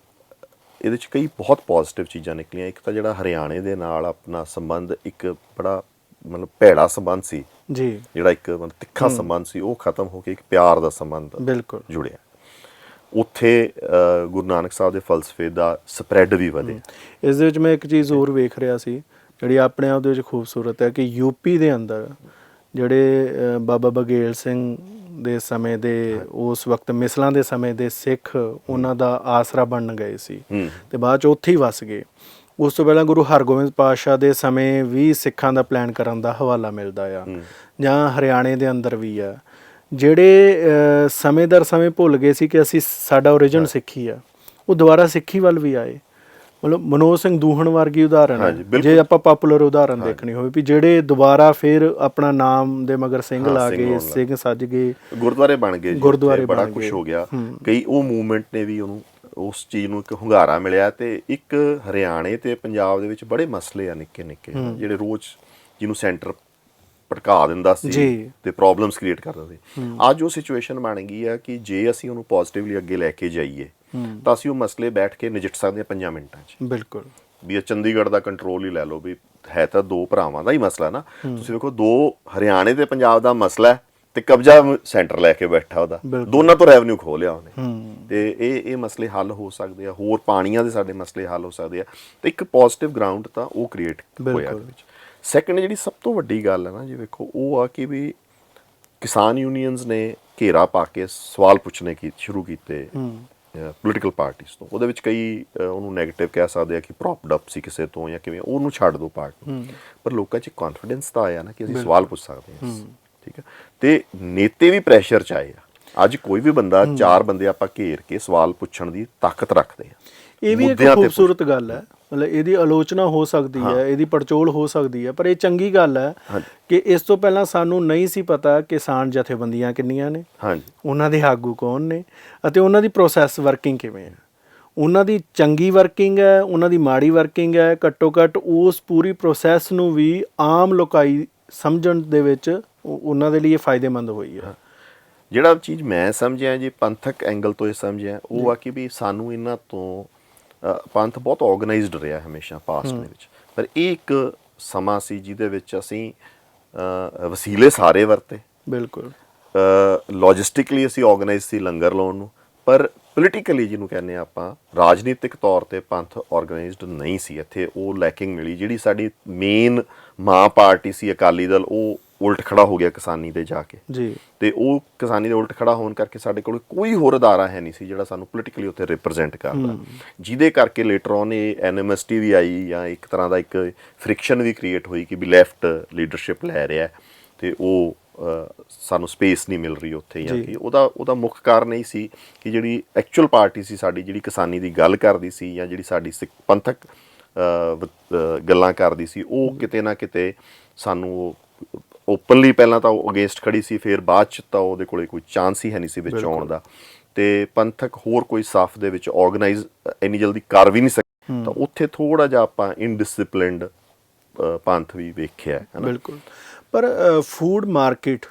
ਇਹਦੇ 'ਚ ਕਈ ਬਹੁਤ ਪੋਜ਼ਿਟਿਵ ਚੀਜ਼ਾਂ ਨਿਕਲੀਆਂ। ਇੱਕ ਤਾਂ ਜਿਹੜਾ ਹਰਿਆਣੇ ਦੇ ਨਾਲ ਆਪਣਾ ਸੰਬੰਧ ਇੱਕ ਬੜਾ ਮਤਲਬ ਭੈੜਾ ਸੰਬੰਧ ਸੀ ਜੀ, ਜਿਹੜਾ ਇੱਕ ਮਤਲਬ ਤਿੱਖਾ ਸੰਬੰਧ ਸੀ, ਉਹ ਖਤਮ ਹੋ ਕੇ ਇੱਕ ਪਿਆਰ ਦਾ ਸੰਬੰਧ ਬਿਲਕੁਲ ਜੁੜਿਆ। ਉੱਥੇ ਗੁਰੂ ਨਾਨਕ ਸਾਹਿਬ ਦੇ ਫਲਸਫੇ ਦਾ ਸਪਰੈਡ ਵੀ ਵਧਿਆ। ਇਸ ਦੇ ਵਿੱਚ ਮੈਂ ਇੱਕ ਚੀਜ਼ ਹੋਰ ਵੇਖ ਰਿਹਾ ਸੀ ਜਿਹੜੀ ਆਪਣੇ ਆਪ ਦੇ ਵਿੱਚ ਖੂਬਸੂਰਤ ਹੈ ਕਿ ਯੂਪੀ ਦੇ ਅੰਦਰ ਜਿਹੜੇ ਬਾਬਾ ਬਘੇਲ ਸਿੰਘ ਦੇ ਸਮੇਂ ਦੇ, ਉਸ ਵਕਤ ਮਿਸਲਾਂ ਦੇ ਸਮੇਂ ਦੇ ਸਿੱਖ ਉਹਨਾਂ ਦਾ ਆਸਰਾ ਬਣਨ ਗਏ ਸੀ ਤੇ ਬਾਅਦ 'ਚ ਉੱਥੇ ਹੀ ਵਸ ਗਏ। ਉਸ ਤੋਂ ਪਹਿਲਾਂ ਗੁਰੂ ਹਰਗੋਬਿੰਦ ਪਾਤਸ਼ਾਹ ਦੇ ਸਮੇਂ ਵੀ ਸਿੱਖਾਂ ਦਾ ਪਲਾਨ ਕਰਨ ਦਾ ਹਵਾਲਾ ਮਿਲਦਾ ਆ, ਜਾਂ ਹਰਿਆਣੇ ਦੇ ਅੰਦਰ ਵੀ ਆ, ਜਿਹੜੇ ਸਮੇਂ ਦਰ ਸਮੇਂ ਭੁੱਲ ਗਏ ਸੀ ਕਿ ਅਸੀਂ ਸਾਡਾ ਓਰੀਜਨ ਸਿੱਖੀ ਆ, ਉਹ ਦੁਬਾਰਾ ਸਿੱਖੀ ਵੱਲ ਵੀ ਆਏ। ਮਤਲਬ ਮਨੋਜ ਸਿੰਘ ਦੂਹਣ ਵਰਗੀ ਉਦਾਹਰਣ ਹੈ ਜੇ ਆਪਾਂ ਪਾਪੂਲਰ ਉਦਾਹਰਣ ਦੇਖਣੀ ਹੋਵੇ, ਵੀ ਜਿਹੜੇ ਦੁਬਾਰਾ ਫਿਰ ਆਪਣਾ ਨਾਮ ਦੇ ਮਗਰ ਸਿੰਘ ਲਾ ਗਏ, ਸਿੰਘ ਸੱਜ ਗਏ, ਗੁਰਦੁਆਰੇ ਬਣ ਗਏ, ਗੁਰਦੁਆਰੇ ਬੜਾ ਕੁਝ ਹੋ ਗਿਆ। ਕਈ ਉਹ ਮੂਵਮੈਂਟ ਨੇ ਵੀ ਉਹਨੂੰ ਉਸ ਚੀਜ਼ ਨੂੰ ਇੱਕ ਹੁੰਗਾਰਾ ਮਿਲਿਆ। ਤੇ ਇੱਕ ਹਰਿਆਣੇ ਤੇ ਪੰਜਾਬ ਦੇ ਵਿੱਚ ਬੜੇ ਮਸਲੇ ਆ ਨਿੱਕੇ ਨਿੱਕੇ, ਜਿਹੜੇ ਰੋਜ਼ ਜਿਹਨੂੰ ਸੈਂਟਰ ਭਟਕਾ ਦਿੰਦਾ ਸੀ ਤੇ ਪ੍ਰੋਬਲਮਸ ਕ੍ਰੀਏਟ ਕਰਦਾ ਸੀ। ਅੱਜ ਉਹ ਸਿਚੁਏਸ਼ਨ ਬਣ ਗਈ ਆ ਕਿ ਜੇ ਅਸੀਂ ਉਹਨੂੰ ਪੋਜ਼ਿਟਿਵਲੀ ਅੱਗੇ ਲੈ ਕੇ ਜਾਈਏ ਤਾਂ ਅਸੀਂ ਉਹ ਮਸਲੇ ਬੈਠ ਕੇ ਨਜਿੱਠ ਸਕਦੇ ਹਾਂ 5 ਮਿੰਟਾਂ 'ਚ। ਬਿਲਕੁਲ, ਵੀ ਇਹ ਚੰਡੀਗੜ੍ਹ ਦਾ ਕੰਟਰੋਲ ਹੀ ਲੈ ਲਓ, ਵੀ ਹੈ ਤਾਂ ਦੋ ਭਰਾਵਾਂ ਦਾ ਹੀ ਮਸਲਾ ਨਾ। ਤੁਸੀਂ ਵੇਖੋ, ਦੋ ਹਰਿਆਣੇ ਤੇ ਪੰਜਾਬ ਦਾ ਮਸਲਾ ਤੇ ਕਬਜ਼ਾ ਸੈਂਟਰ ਲੈ ਕੇ ਬੈਠਾ, ਉਹਦਾ ਦੋਨਾਂ ਤੋਂ ਰੈਵਨਿਊ ਖੋਹ ਲਿਆ ਉਹਨੇ। ਤੇ ਇਹ ਮਸਲੇ ਹੱਲ ਹੋ ਸਕਦੇ ਆ, ਹੋਰ ਪਾਣੀਆਂ ਦੇ ਸਾਡੇ ਮਸਲੇ ਹੱਲ ਹੋ ਸਕਦੇ ਆ। ਤੇ ਇੱਕ ਪੋਜ਼ਿਟਿਵ ਗਰਾਊਂਡ ਤਾਂ ਉਹ ਕ੍ਰੀਏਟ ਹੋਇਆ ਇਹਦੇ ਵਿੱਚ। ਸੈਕੰਡ ਜਿਹੜੀ ਸਭ ਤੋਂ ਵੱਡੀ ਗੱਲ ਹੈ ਨਾ ਜੀ, ਵੇਖੋ ਉਹ ਆ ਕਿ ਵੀ ਕਿਸਾਨ ਯੂਨੀਅਨਸ ਨੇ ਘੇਰਾ ਪਾ ਕੇ ਸਵਾਲ ਪੁੱਛਣੇ ਸ਼ੁਰੂ ਕੀਤੇ ਪੋਲੀਟੀਕਲ ਪਾਰਟੀਜ਼ ਤੋਂ। ਉਹਦੇ ਵਿੱਚ ਕਈ ਉਹਨੂੰ ਨੈਗੇਟਿਵ ਕਹਿ ਸਕਦੇ ਆ ਕਿ ਪ੍ਰੋਪਡ ਅਪ ਸੀ ਕਿਸੇ ਤੋਂ ਜਾਂ ਕਿਵੇਂ, ਉਹਨੂੰ ਛੱਡ ਦਿਓ ਪਾਰਟ ਨੂੰ। ਪਰ ਲੋਕਾਂ 'ਚ ਕੌਨਫੀਡੈਂਸ ਤਾਂ ਆਇਆ ਨਾ ਕਿ ਅਸੀਂ ਸਵਾਲ ਪੁੱਛ ਸਕਦੇ ਹਾਂ, ਠੀਕ ਹੈ। ਤੇ ਨੇਤੇ ਵੀ ਪ੍ਰੈਸ਼ਰ 'ਚ ਆਏ ਆ। ਅੱਜ ਕੋਈ ਵੀ ਬੰਦਾ, 4 ਬੰਦੇ ਆਪਾਂ ਘੇਰ ਕੇ ਸਵਾਲ ਪੁੱਛਣ ਦੀ ਤਾਕਤ ਰੱਖਦੇ ਆ। ਇਹ ਵੀ ਇੱਕ ਖੂਬਸੂਰਤ ਗੱਲ ਹੈ। ਮਤਲਬ ਇਹਦੀ ਆਲੋਚਨਾ ਹੋ ਸਕਦੀ ਹੈ, ਇਹਦੀ ਪੜਚੋਲ ਹੋ ਸਕਦੀ ਹੈ, ਪਰ ਇਹ ਚੰਗੀ ਗੱਲ ਹੈ ਕਿ ਇਸ ਤੋਂ ਪਹਿਲਾਂ ਸਾਨੂੰ ਨਹੀਂ ਸੀ ਪਤਾ ਕਿਸਾਨ ਜਥੇਬੰਦੀਆਂ ਕਿੰਨੀਆਂ ਨੇ, ਉਹਨਾਂ ਦੇ ਆਗੂ ਕੌਣ ਨੇ, ਅਤੇ ਉਹਨਾਂ ਦੀ ਪ੍ਰੋਸੈਸ ਵਰਕਿੰਗ ਕਿਵੇਂ ਹੈ। ਉਹਨਾਂ ਦੀ ਚੰਗੀ ਵਰਕਿੰਗ ਹੈ, ਉਹਨਾਂ ਦੀ ਮਾੜੀ ਵਰਕਿੰਗ ਹੈ। ਘੱਟੋ ਘੱਟ ਉਸ ਪੂਰੀ ਪ੍ਰੋਸੈਸ ਨੂੰ ਵੀ ਆਮ ਲੋਕਾਈ ਸਮਝਣ ਦੇ ਵਿੱਚ ਉਹਨਾਂ ਦੇ ਲਈ ਫਾਇਦੇਮੰਦ ਹੋਈ ਹੈ। ਜਿਹੜਾ ਚੀਜ਼ ਮੈਂ ਸਮਝਿਆ ਜੀ, ਪੰਥਕ ਐਂਗਲ ਤੋਂ ਇਹ ਸਮਝਿਆ, ਉਹ ਆ ਕਿ ਵੀ ਸਾਨੂੰ ਇਹਨਾਂ ਤੋਂ ਪੰਥ ਬਹੁਤ ਆਰਗੇਨਾਈਜ਼ਡ ਰਿਹਾ ਹਮੇਸ਼ਾ ਪਾਸਟ ਦੇ ਵਿੱਚ। ਪਰ ਇਹ ਇੱਕ ਸਮਾਂ ਸੀ ਜਿਹਦੇ ਵਿੱਚ ਅਸੀਂ ਵਸੀਲੇ ਸਾਰੇ ਵਰਤੇ, ਬਿਲਕੁਲ ਲੌਜਿਸਟਿਕਲੀ ਅਸੀਂ ਆਰਗੇਨਾਈਜ਼ ਸੀ ਲੰਗਰ ਲਾਉਣ ਨੂੰ, ਪਰ ਪੋਲੀਟੀਕਲੀ ਜਿਹਨੂੰ ਕਹਿੰਦੇ ਆ ਆਪਾਂ, ਰਾਜਨੀਤਿਕ ਤੌਰ ਤੇ ਪੰਥ ਆਰਗੇਨਾਈਜ਼ਡ ਨਹੀਂ ਸੀ। ਇੱਥੇ ਉਹ ਲੈਕਿੰਗ ਮਿਲੀ। ਜਿਹੜੀ ਸਾਡੀ ਮੇਨ ਮਾਂ ਪਾਰਟੀ ਸੀ ਅਕਾਲੀ ਦਲ, ਉਹ ਉਲਟ ਖੜਾ ਹੋ ਗਿਆ ਕਿਸਾਨੀ ਦੇ ਜਾ ਕੇ ਜੀ। ਤੇ ਉਹ ਕਿਸਾਨੀ ਦੇ ਉਲਟ ਖੜਾ ਹੋਣ ਕਰਕੇ ਸਾਡੇ ਕੋਲ ਕੋਈ ਹੋਰ ਅਦਾਰਾ ਹੈ ਨਹੀਂ ਸੀ ਜਿਹੜਾ ਸਾਨੂੰ ਪੋਲੀਟੀਕਲੀ ਉੱਥੇ ਰਿਪਰੈਜ਼ੈਂਟ ਕਰਦਾ, ਜਿਹਦੇ ਕਰਕੇ ਲੇਟਰ ਔਨ ਇਹ ਐਨਐਮਐਸਟੀ ਵੀ ਆਈ, ਜਾਂ ਇੱਕ ਤਰ੍ਹਾਂ ਦਾ ਇੱਕ ਫ੍ਰਿਕਸ਼ਨ ਵੀ ਕ੍ਰੀਏਟ ਹੋਈ ਕਿ ਵੀ ਲੈਫਟ ਲੀਡਰਸ਼ਿਪ ਲੈ ਰਿਹਾ ਤੇ ਉਹ ਸਾਨੂੰ ਸਪੇਸ ਨਹੀਂ ਮਿਲ ਰਹੀ ਉੱਥੇ। ਜਾਂ ਕਿ ਉਹਦਾ ਮੁੱਖ ਕਾਰਨ ਇਹ ਸੀ ਕਿ ਜਿਹੜੀ ਐਕਚੁਅਲ ਪਾਰਟੀ ਸੀ ਸਾਡੀ, ਜਿਹੜੀ ਕਿਸਾਨੀ ਦੀ ਗੱਲ ਕਰਦੀ ਸੀ ਜਾਂ ਜਿਹੜੀ ਸਾਡੀ ਪੰਥਕ ਗੱਲਾਂ ਕਰਦੀ ਸੀ, ਉਹ ਕਿਤੇ ਨਾ ਕਿਤੇ ਸਾਨੂੰ ਓਪਨਲੀ ਪਹਿਲਾਂ ਤਾਂ ਉਹ ਅਗੇਂਸਟ ਖੜੀ ਸੀ, ਫਿਰ ਬਾਅਦ 'ਚ ਤਾਂ ਉਹਦੇ ਕੋਲੇ ਕੋਈ ਚਾਂਸ ਹੀ ਹੈ ਨਹੀਂ ਸੀ ਵਿੱਚ ਆਉਣ ਦਾ। ਤੇ ਪੰਥਕ ਹੋਰ ਕੋਈ ਸਾਫ ਦੇ ਵਿੱਚ ਆਰਗੇਨਾਈਜ਼ ਇੰਨੀ ਜਲਦੀ ਕਰ ਵੀ ਨਹੀਂ ਸਕੇ, ਤਾਂ ਉੱਥੇ ਥੋੜਾ ਜਿਹਾ ਆਪਾਂ ਇਨਡਿਸਪਲਿਨਡ ਪੰਥ ਵੀ ਵੇਖਿਆ ਹੈ। ਬਿਲਕੁਲ, ਪਰ ਫੂਡ ਮਾਰਕੀਟ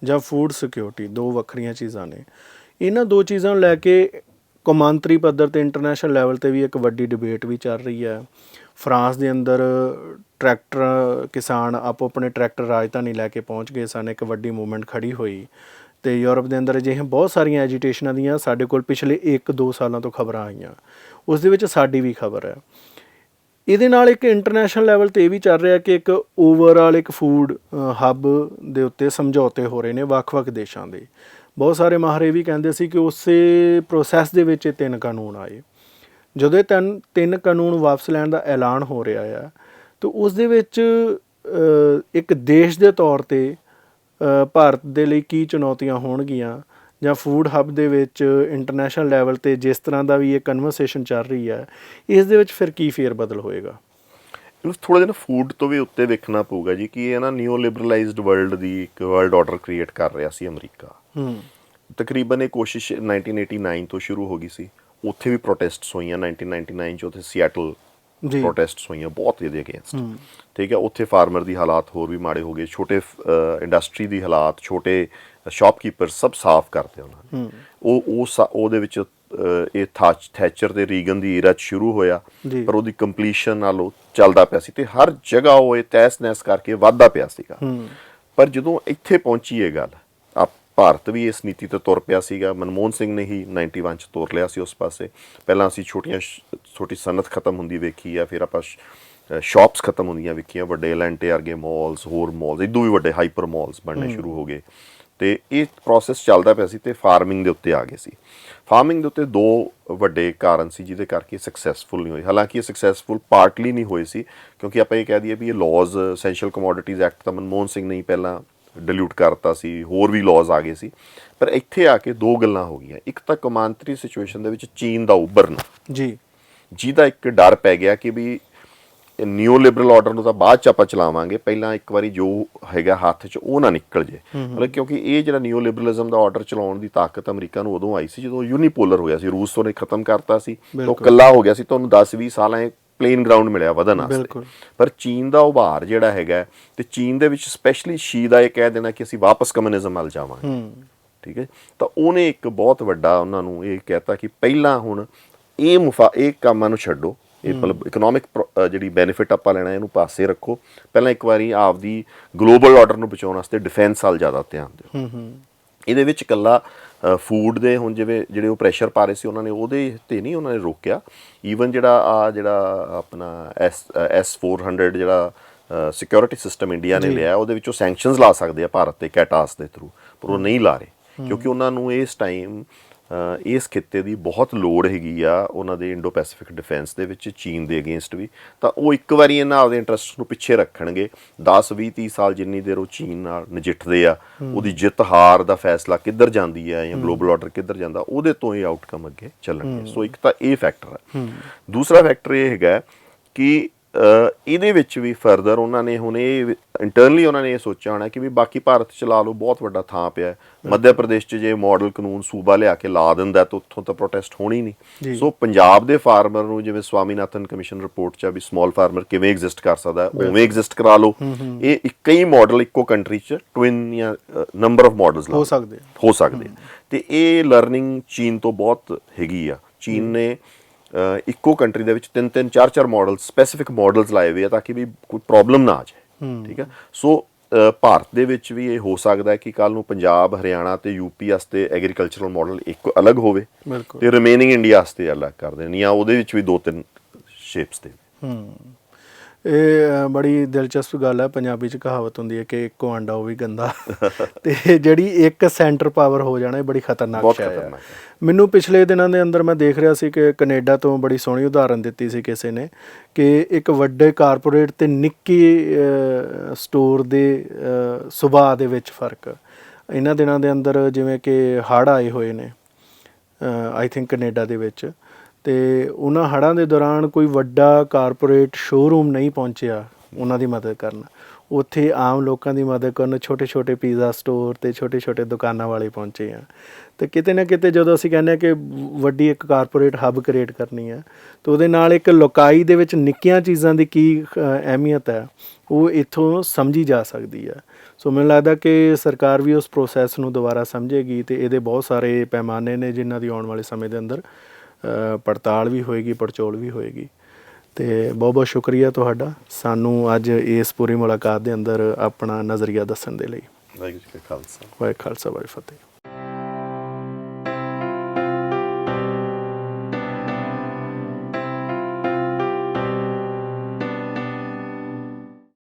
ਜਾਂ ਫੂਡ ਸਿਕਿਉਰਿਟੀ ਦੋ ਵੱਖਰੀਆਂ ਚੀਜ਼ਾਂ ਨੇ। ਇਹਨਾਂ ਦੋ ਚੀਜ਼ਾਂ ਨੂੰ ਲੈ ਕੇ ਕੌਮਾਂਤਰੀ ਪੱਧਰ ਤੇ ਇੰਟਰਨੈਸ਼ਨਲ ਲੈਵਲ ਤੇ ਵੀ ਇੱਕ ਵੱਡੀ ਡਿਬੇਟ ਵੀ ਚੱਲ ਰਹੀ ਹੈ। ਫਰਾਂਸ ਦੇ ਅੰਦਰ ਟਰੈਕਟਰ ਕਿਸਾਨ ਆਪੋ ਆਪਣੇ ਟਰੈਕਟਰ ਰਾਜਧਾਨੀ ਲੈ ਕੇ ਪਹੁੰਚ ਗਏ ਸਨ, ਇੱਕ ਵੱਡੀ ਮੂਵਮੈਂਟ ਖੜੀ ਹੋਈ। ਤੇ ਯੂਰਪ ਦੇ ਅੰਦਰ ਅਜਿਹੀਆਂ ਬਹੁਤ ਸਾਰੀਆਂ ਐਜੀਟੇਸ਼ਨਾਂ ਦੀਆਂ ਸਾਡੇ ਕੋਲ ਪਿਛਲੇ 1-2 ਸਾਲਾਂ ਤੋਂ ਖਬਰਾਂ ਆਈਆਂ, ਉਸ ਦੇ ਵਿੱਚ ਸਾਡੀ ਵੀ ਖਬਰ ਹੈ। ਇਹਦੇ ਨਾਲ ਇੱਕ ਇੰਟਰਨੈਸ਼ਨਲ ਲੈਵਲ 'ਤੇ ਇਹ ਵੀ ਚੱਲ ਰਿਹਾ ਕਿ ਇੱਕ ਓਵਰਆਲ ਇੱਕ ਫੂਡ ਹੱਬ ਦੇ ਉੱਤੇ ਸਮਝੌਤੇ ਹੋ ਰਹੇ ਨੇ ਵੱਖ-ਵੱਖ ਦੇਸ਼ਾਂ ਦੇ। ਬਹੁਤ ਸਾਰੇ ਮਾਹਰ ਇਹ ਵੀ ਕਹਿੰਦੇ ਸੀ ਕਿ ਉਸੇ ਪ੍ਰੋਸੈਸ ਦੇ ਵਿੱਚ ਇਹ 3 ਕਾਨੂੰਨ ਆਏ। ਜਦੋਂ ਇਹ ਤਿੰਨ ਕਾਨੂੰਨ ਵਾਪਸ ਲੈਣ ਦਾ ਐਲਾਨ ਹੋ ਰਿਹਾ ਆ, ਤਾਂ ਉਸ ਦੇ ਵਿੱਚ ਇੱਕ ਦੇਸ਼ ਦੇ ਤੌਰ 'ਤੇ ਭਾਰਤ ਦੇ ਲਈ ਕੀ ਚੁਣੌਤੀਆਂ ਹੋਣਗੀਆਂ, ਜਾਂ ਫੂਡ ਹੱਬ ਦੇ ਵਿੱਚ ਇੰਟਰਨੈਸ਼ਨਲ ਲੈਵਲ ਤੇ ਜਿਸ ਤਰ੍ਹਾਂ ਦਾ ਵੀ ਇਹ ਕਨਵਰਸੇਸ਼ਨ ਚੱਲ ਰਹੀ ਹੈ, ਇਸ ਦੇ ਵਿੱਚ ਫਿਰ ਕੀ ਫੇਰ ਬਦਲ ਹੋਏਗਾ? ਇਹਨੂੰ ਥੋੜਾ ਜਿਹਾ ਫੂਡ ਤੋਂ ਵੀ ਉੱਤੇ ਵੇਖਣਾ ਪਊਗਾ ਜੀ ਕਿ ਇਹ ਨਾ ਨਿਓ ਲਿਬਰਲਾਈਜ਼ਡ ਵਰਲਡ ਦੀ ਇੱਕ ਵਰਲਡ ਆਰਡਰ ਕ੍ਰੀਏਟ ਕਰ ਰਿਹਾ ਸੀ ਅਮਰੀਕਾ। ਤਕਰੀਬਨ ਇਹ ਕੋਸ਼ਿਸ਼ 1989 ਤੋਂ ਸ਼ੁਰੂ ਹੋ ਗਈ ਸੀ। ਉੱਥੇ ਵੀ ਪ੍ਰੋਟੈਸਟਸ ਹੋਈਆਂ 1999 ਚ, ਉੱਥੇ ਸੀਐਟਲ ਪ੍ਰੋਟੈਸਟਸ ਹੋਈਆਂ ਬਹੁਤ ਇਹਦੇ ਅਗੇਂਸਟ, ਠੀਕ ਹੈ। ਉੱਥੇ ਫਾਰਮਰ ਦੀ ਹਾਲਾਤ ਹੋਰ ਵੀ ਮਾੜੇ ਹੋ ਗਏ, ਛੋਟੇ ਇੰਡਸਟਰੀ ਦੀ ਹਾਲਾਤ, ਛੋਟੇ ਸ਼ਾਪਕੀਪਰ ਸਭ ਸਾਫ਼ ਕਰਤੇ ਉਹਨਾਂ ਨੇ। ਉਹਦੇ ਵਿੱਚ ਇਹ ਥੈਚਰ ਤੇ ਰੀਗਨ ਦੀ ਈਰਾ 'ਚ ਸ਼ੁਰੂ ਹੋਇਆ, ਪਰ ਉਹਦੀ ਕੰਪਲੀਸ਼ਨ ਨਾਲ ਉਹ ਚੱਲਦਾ ਪਿਆ ਸੀ ਤੇ ਹਰ ਜਗ੍ਹਾ ਉਹ ਇਹ ਤਹਿਸ ਨਹਿਸ ਕਰਕੇ ਵੱਧਦਾ ਪਿਆ ਸੀਗਾ। ਪਰ ਜਦੋਂ ਇੱਥੇ ਪਹੁੰਚੀ ਇਹ ਗੱਲ, ਭਾਰਤ ਵੀ ਇਸ ਨੀਤੀ ਤੇ ਤੁਰ ਪਿਆ ਸੀਗਾ। ਮਨਮੋਹਨ ਸਿੰਘ ਨੇ ਹੀ 91 ਚ ਤੁਰ ਲਿਆ ਸੀ ਉਸ ਪਾਸੇ। ਪਹਿਲਾਂ ਅਸੀਂ ਛੋਟੀ ਸਨਅਤ ਖਤਮ ਹੁੰਦੀ ਵੇਖੀ ਆ, ਫਿਰ ਆਪਾਂ ਸ਼ਾਪਸ ਖਤਮ ਹੁੰਦੀਆਂ ਵੇਖੀਆਂ, ਵੱਡੇ ਐਲੈਂਟੇ ਵਰਗੇ ਮਾਲਸ, ਹੋਰ ਮਾਲਸ, ਇਦੋਂ ਵੀ ਵੱਡੇ ਹਾਈਪਰ ਮਾਲਸ ਬਣਨੇ ਸ਼ੁਰੂ ਹੋ ਗਏ ਤੇ ਇਹ ਪ੍ਰੋਸੈਸ ਚੱਲਦਾ ਪਿਆ ਸੀ ਤੇ ਫਾਰਮਿੰਗ ਦੇ ਉੱਤੇ ਆ ਗਏ ਸੀ। ਫਾਰਮਿੰਗ ਦੇ ਉੱਤੇ ਦੋ ਵੱਡੇ ਕਾਰਨ ਸੀ ਜਿਹਦੇ ਕਰਕੇ ਸਕਸੈਸਫੁਲ ਨਹੀਂ ਹੋਏ। ਹਾਲਾਂਕਿ ਇਹ ਸਕਸੈਸਫੁਲ ਪਾਰਟਲੀ ਨਹੀਂ ਹੋਏ ਸੀ ਕਿਉਂਕਿ ਆਪਾਂ ਇਹ ਕਹਿ ਦਈਏ ਵੀ ਇਹ ਲਾਜ਼, ਐਸੈਂਸ਼ੀਅਲ ਕਮੋਡਿਟੀਜ਼ ਐਕਟ ਤਾਂ ਮਨਮੋਹਨ ਸਿੰਘ ਨੇ ਪਹਿਲਾਂ ਡਿਲੂਟ ਕਰਤਾ ਸੀ, ਹੋਰ ਵੀ ਲਾਜ਼ ਆ ਗਏ ਸੀ। ਪਰ ਇੱਥੇ ਆ ਕੇ ਦੋ ਗੱਲਾਂ ਹੋ ਗਈਆਂ। ਇੱਕ ਤਾਂ ਕੌਮਾਂਤਰੀ ਸਿਚੁਏਸ਼ਨ ਦੇ ਵਿੱਚ ਚੀਨ ਦਾ ਉੱਭਰਨਾ, ਜਿਹਦਾ ਇੱਕ ਡਰ ਪੈ ਗਿਆ ਕਿ ਵੀ ਨਿਓ ਲਿਬਰਲ ਆਰਡਰ ਨੂੰ ਤਾਂ ਬਾਅਦ ਚ ਆਪਾਂ ਚਲਾਵਾਂਗੇ, ਪਹਿਲਾਂ ਇੱਕ ਵਾਰੀ ਜੋ ਹੈਗਾ ਹੱਥ 'ਚ ਉਹ ਨਾ ਨਿਕਲ ਜੇ। ਮਤਲਬ ਕਿਉਂਕਿ ਇਹ ਜਿਹੜਾ ਨਿਓ ਲਿਬਰਲਿਜ਼ਮ ਦਾ ਆਰਡਰ ਚਲਾਉਣ ਦੀ ਤਾਕਤ ਅਮਰੀਕਾ ਨੂੰ ਉਦੋਂ ਆਈ ਸੀ ਜਦੋਂ ਯੂਨੀਪੋਲਰ ਹੋਇਆ ਸੀ। ਰੂਸ ਤੋਂ ਨੇ ਖਤਮ ਕਰਤਾ ਸੀ, ਉਹ ਇਕੱਲਾ ਹੋ ਗਿਆ ਸੀ, ਤੁਹਾਨੂੰ 10-20 ਸਾਲ ਐ ਪਲੇਨ ਗਰਾਊਂਡ ਮਿਲਿਆ ਵਧਣ ਵਾਸਤੇ। ਪਰ ਚੀਨ ਦਾ ਉਭਾਰ ਜਿਹੜਾ ਹੈਗਾ, ਤੇ ਚੀਨ ਦੇ ਵਿੱਚ ਸਪੈਸ਼ਲੀ ਸ਼ੀ ਦਾ ਇਹ ਕਹਿ ਦੇਣਾ ਕਿ ਅਸੀਂ ਵਾਪਸ ਕਮਿਊਨਿਜ਼ਮ ਵੱਲ ਜਾਵਾਂਗੇ, ਠੀਕ ਹੈ। ਤਾਂ ਉਹਨੇ ਇੱਕ ਬਹੁਤ ਵੱਡਾ ਉਹਨਾਂ ਨੂੰ ਇਹ ਕਹਿਤਾ ਕਿ ਪਹਿਲਾਂ ਹੁਣ ਇਹ ਕੰਮਾਂ ਨੂੰ ਛੱਡੋ, ਇਹ ਮਤਲਬ ਇਕਨੋਮਿਕ ਜਿਹੜੀ ਬੈਨੀਫਿਟ ਆਪਾਂ ਲੈਣਾ ਇਹਨੂੰ ਪਾਸੇ ਰੱਖੋ, ਪਹਿਲਾਂ ਇੱਕ ਵਾਰੀ ਆਪਦੀ ਗਲੋਬਲ ਆਰਡਰ ਨੂੰ ਬਚਾਉਣ ਵਾਸਤੇ ਡਿਫੈਂਸ ਵੱਲ ਜ਼ਿਆਦਾ ਧਿਆਨ ਦਿਓ। ਇਹਦੇ ਵਿੱਚ ਇਕੱਲਾ ਫੂਡ ਦੇ ਹੁਣ ਜਿਵੇਂ ਜਿਹੜੇ ਉਹ ਪ੍ਰੈਸ਼ਰ ਪਾ ਰਹੇ ਸੀ ਉਹਨਾਂ ਨੇ ਉਹਦੇ ਤੇ ਨਹੀਂ ਉਹਨਾਂ ਨੇ ਰੋਕਿਆ। ਈਵਨ ਜਿਹੜਾ ਆਪਣਾ S-400 ਜਿਹੜਾ ਸਿਕਿਉਰਿਟੀ ਸਿਸਟਮ ਇੰਡੀਆ ਨੇ ਲਿਆ, ਉਹਦੇ ਵਿੱਚੋਂ ਸੈਂਕਸ਼ਨਸ ਲਾ ਸਕਦੇ ਆ ਭਾਰਤ ਤੇ ਕੈਟਾਸ ਦੇ ਥਰੂ, ਪਰ ਉਹ ਨਹੀਂ ਲਾ ਰਹੇ ਕਿਉਂਕਿ ਉਹਨਾਂ ਨੂੰ ਇਸ ਟਾਈਮ ਇਸ ਖਿੱਤੇ ਦੀ ਬਹੁਤ ਲੋੜ ਹੈਗੀ ਆ ਉਹਨਾਂ ਦੇ ਇੰਡੋ ਪੈਸੀਫਿਕ ਡਿਫੈਂਸ ਦੇ ਵਿੱਚ, ਚੀਨ ਦੇ ਅਗੇਂਸਟ ਵੀ। ਤਾਂ ਉਹ ਇੱਕ ਵਾਰੀ ਇਹਨਾਂ ਆਪਦੇ ਇੰਟਰਸਟ ਨੂੰ ਪਿੱਛੇ ਰੱਖਣਗੇ। 10-20-30 ਸਾਲ ਜਿੰਨੀ ਦੇਰ ਉਹ ਚੀਨ ਨਾਲ ਨਜਿੱਠਦੇ ਆ, ਉਹਦੀ ਜਿੱਤ ਹਾਰ ਦਾ ਫੈਸਲਾ ਕਿੱਧਰ ਜਾਂਦੀ ਹੈ ਜਾਂ ਗਲੋਬਲ ਆਰਡਰ ਕਿੱਧਰ ਜਾਂਦਾ, ਉਹਦੇ ਤੋਂ ਇਹ ਆਊਟਕਮ ਅੱਗੇ ਚੱਲਣਗੇ। ਸੋ ਇੱਕ ਤਾਂ ਇਹ ਫੈਕਟਰ ਹੈ। ਦੂਸਰਾ ਫੈਕਟਰ ਇਹ ਹੈਗਾ ਕਿ ਇਹਦੇ ਵਿੱਚ ਵੀ ਫਰਦਰ ਉਹਨਾਂ ਨੇ ਹੁਣ ਇਹ ਇੰਟਰਨਲੀ ਉਹਨਾਂ ਨੇ ਇਹ ਸੋਚਿਆ ਹੋਣਾ ਕਿ ਵੀ ਬਾਕੀ ਭਾਰਤ ਚ ਲਾ ਲਓ, ਬਹੁਤ ਵੱਡਾ ਥਾਂ ਪਿਆ। ਮੱਧ ਪ੍ਰਦੇਸ਼ ਚ ਜੇ ਮਾਡਲ ਕਾਨੂੰਨ ਸੂਬਾ ਲਿਆ ਕੇ ਲਾ ਦਿੰਦਾ ਤਾਂ ਉੱਥੋਂ ਤਾਂ ਪ੍ਰੋਟੈਸਟ ਹੋਣੀ ਨਹੀਂ। ਸੋ ਪੰਜਾਬ ਦੇ ਫਾਰਮਰ ਨੂੰ ਜਿਵੇਂ ਸਵਾਮੀਨਾਥਨ ਕਮਿਸ਼ਨ ਰਿਪੋਰਟ ਚ ਵੀ ਸਮਾਲ ਫਾਰਮਰ ਕਿਵੇਂ ਐਗਜ਼ਿਸਟ ਕਰ ਸਕਦਾ, ਉਵੇਂ ਐਗਜ਼ਿਸਟ ਕਰਾ ਲਓ। ਇਹ ਇੱਕ ਹੀ ਮਾਡਲ ਇੱਕੋ ਕੰਟਰੀ ਚ ਟਵਿਨ ਜਾਂ ਨੰਬਰ ਆਫ ਮਾਡਲਸ ਹੋ ਸਕਦੇ ਤੇ ਇਹ ਲਰਨਿੰਗ ਚੀਨ ਤੋਂ ਬਹੁਤ ਹੈਗੀ ਆ। ਚੀਨ ਨੇ ਇੱਕੋ ਕੰਟਰੀ ਦੇ ਵਿੱਚ 3-3, 4-4 ਮਾਡਲ ਸਪੈਸੀਫਿਕ ਮਾਡਲਸ ਲਾਏ ਹੋਏ ਆ ਤਾਂ ਕਿ ਵੀ ਕੋਈ ਪ੍ਰੋਬਲਮ ਨਾ ਆ ਜਾਏ, ਠੀਕ ਹੈ। ਸੋ ਭਾਰਤ ਦੇ ਵਿੱਚ ਵੀ ਇਹ ਹੋ ਸਕਦਾ ਹੈ ਕਿ ਕੱਲ ਨੂੰ ਪੰਜਾਬ, ਹਰਿਆਣਾ ਤੇ ਯੂਪੀ ਵਾਸਤੇ ਐਗਰੀਕਲਚਰਲ ਮਾਡਲ ਇੱਕ ਅਲੱਗ ਹੋਵੇ ਤੇ ਰਿਮੇਨਿੰਗ ਇੰਡੀਆ ਵਾਸਤੇ ਅਲੱਗ ਕਰ ਦੇਣ, ਜਾਂ ਉਹਦੇ ਵਿੱਚ ਵੀ 2-3 ਸ਼ੇਪਸ ਦੇ। ਇਹ ਬੜੀ ਦਿਲਚਸਪ ਗੱਲ ਹੈ। ਪੰਜਾਬੀ 'ਚ ਕਹਾਵਤ ਹੁੰਦੀ ਹੈ ਕਿ ਇੱਕੋ ਆਂਡਾ ਉਹ ਵੀ ਗੰਦਾ ਤੇ ਜਿਹੜੀ ਇੱਕ ਸੈਂਟਰ ਪਾਵਰ ਹੋ ਜਾਣਾ ਇਹ ਬੜੀ ਖਤਰਨਾਕ ਹੈ। ਮੈਨੂੰ ਪਿਛਲੇ ਦਿਨਾਂ ਦੇ ਅੰਦਰ ਮੈਂ ਦੇਖ ਰਿਹਾ ਸੀ ਕਿ ਕੈਨੇਡਾ ਤੋਂ ਬੜੀ ਸੋਹਣੀ ਉਦਾਹਰਨ ਦਿੱਤੀ ਸੀ ਕਿਸੇ ਨੇ ਕਿ ਇੱਕ ਵੱਡੇ ਕਾਰਪੋਰੇਟ ਤੇ ਨਿੱਕੀ ਸਟੋਰ ਦੇ ਸੁਭਾਅ ਦੇ ਵਿੱਚ ਫਰਕ। ਇਹਨਾਂ ਦਿਨਾਂ ਦੇ ਅੰਦਰ ਜਿਵੇਂ ਕਿ ਹੜ੍ਹ ਆਏ ਹੋਏ ਨੇ ਆਈ ਥਿੰਕ ਕੈਨੇਡਾ ਦੇ ਵਿੱਚ, ਤੇ ਉਹਨਾਂ ਹੜ੍ਹਾਂ ਦੇ ਦੌਰਾਨ ਕੋਈ ਵੱਡਾ ਕਾਰਪੋਰੇਟ ਸ਼ੋਅਰੂਮ ਨਹੀਂ ਪਹੁੰਚਿਆ ਉਹਨਾਂ ਦੀ ਮਦਦ ਕਰਨ। ਉੱਥੇ ਆਮ ਲੋਕਾਂ ਦੀ ਮਦਦ ਕਰਨ ਛੋਟੇ ਪੀਜ਼ਾ ਸਟੋਰ ਤੇ ਛੋਟੇ ਦੁਕਾਨਾਂ ਵਾਲੇ ਪਹੁੰਚੇ ਆ। ਤੇ ਕਿਤੇ ਨਾ ਕਿਤੇ ਜਦੋਂ ਅਸੀਂ ਕਹਿੰਦੇ ਹਾਂ ਕਿ ਵੱਡੀ ਇੱਕ ਕਾਰਪੋਰੇਟ ਹੱਬ ਕ੍ਰੀਏਟ ਕਰਨੀ ਹੈ ਤਾਂ ਉਹਦੇ ਨਾਲ ਇੱਕ ਲੋਕਾਈ ਦੇ ਵਿੱਚ ਨਿੱਕੀਆਂ ਚੀਜ਼ਾਂ ਦੀ ਕੀ ਅਹਿਮੀਅਤ ਹੈ ਉਹ ਇੱਥੋਂ ਸਮਝੀ ਜਾ ਸਕਦੀ ਹੈ। ਸੋ ਮੈਨੂੰ ਲੱਗਦਾ ਕਿ ਸਰਕਾਰ ਵੀ ਉਸ ਪ੍ਰੋਸੈਸ ਨੂੰ ਦੁਬਾਰਾ ਸਮਝੇਗੀ ਤੇ ਇਹਦੇ ਬਹੁਤ ਸਾਰੇ ਪੈਮਾਨੇ ਨੇ ਜਿਨ੍ਹਾਂ ਦੀ ਆਉਣ ਵਾਲੇ ਸਮੇਂ ਦੇ ਅੰਦਰ ਪੜਤਾਲ ਵੀ ਹੋਏਗੀ, ਪੜਚੋਲ ਵੀ ਹੋਏਗੀ। ਤੇ ਬਹੁਤ ਸ਼ੁਕਰੀਆ ਤੁਹਾਡਾ ਸਾਨੂੰ ਅੱਜ ਇਸ ਪੂਰੀ ਮੁਲਾਕਾਤ ਦੇ ਅੰਦਰ ਆਪਣਾ ਨਜ਼ਰੀਆ ਦੱਸਣ ਦੇ ਲਈ। ਵਾਹਿਗੁਰੂ ਜੀ ਕਾ ਖਾਲਸਾ, ਵਾਹਿਗੁਰੂ ਖਾਲਸਾ, ਵਾਹਿਗੁਰੂ ਫਤਿਹ।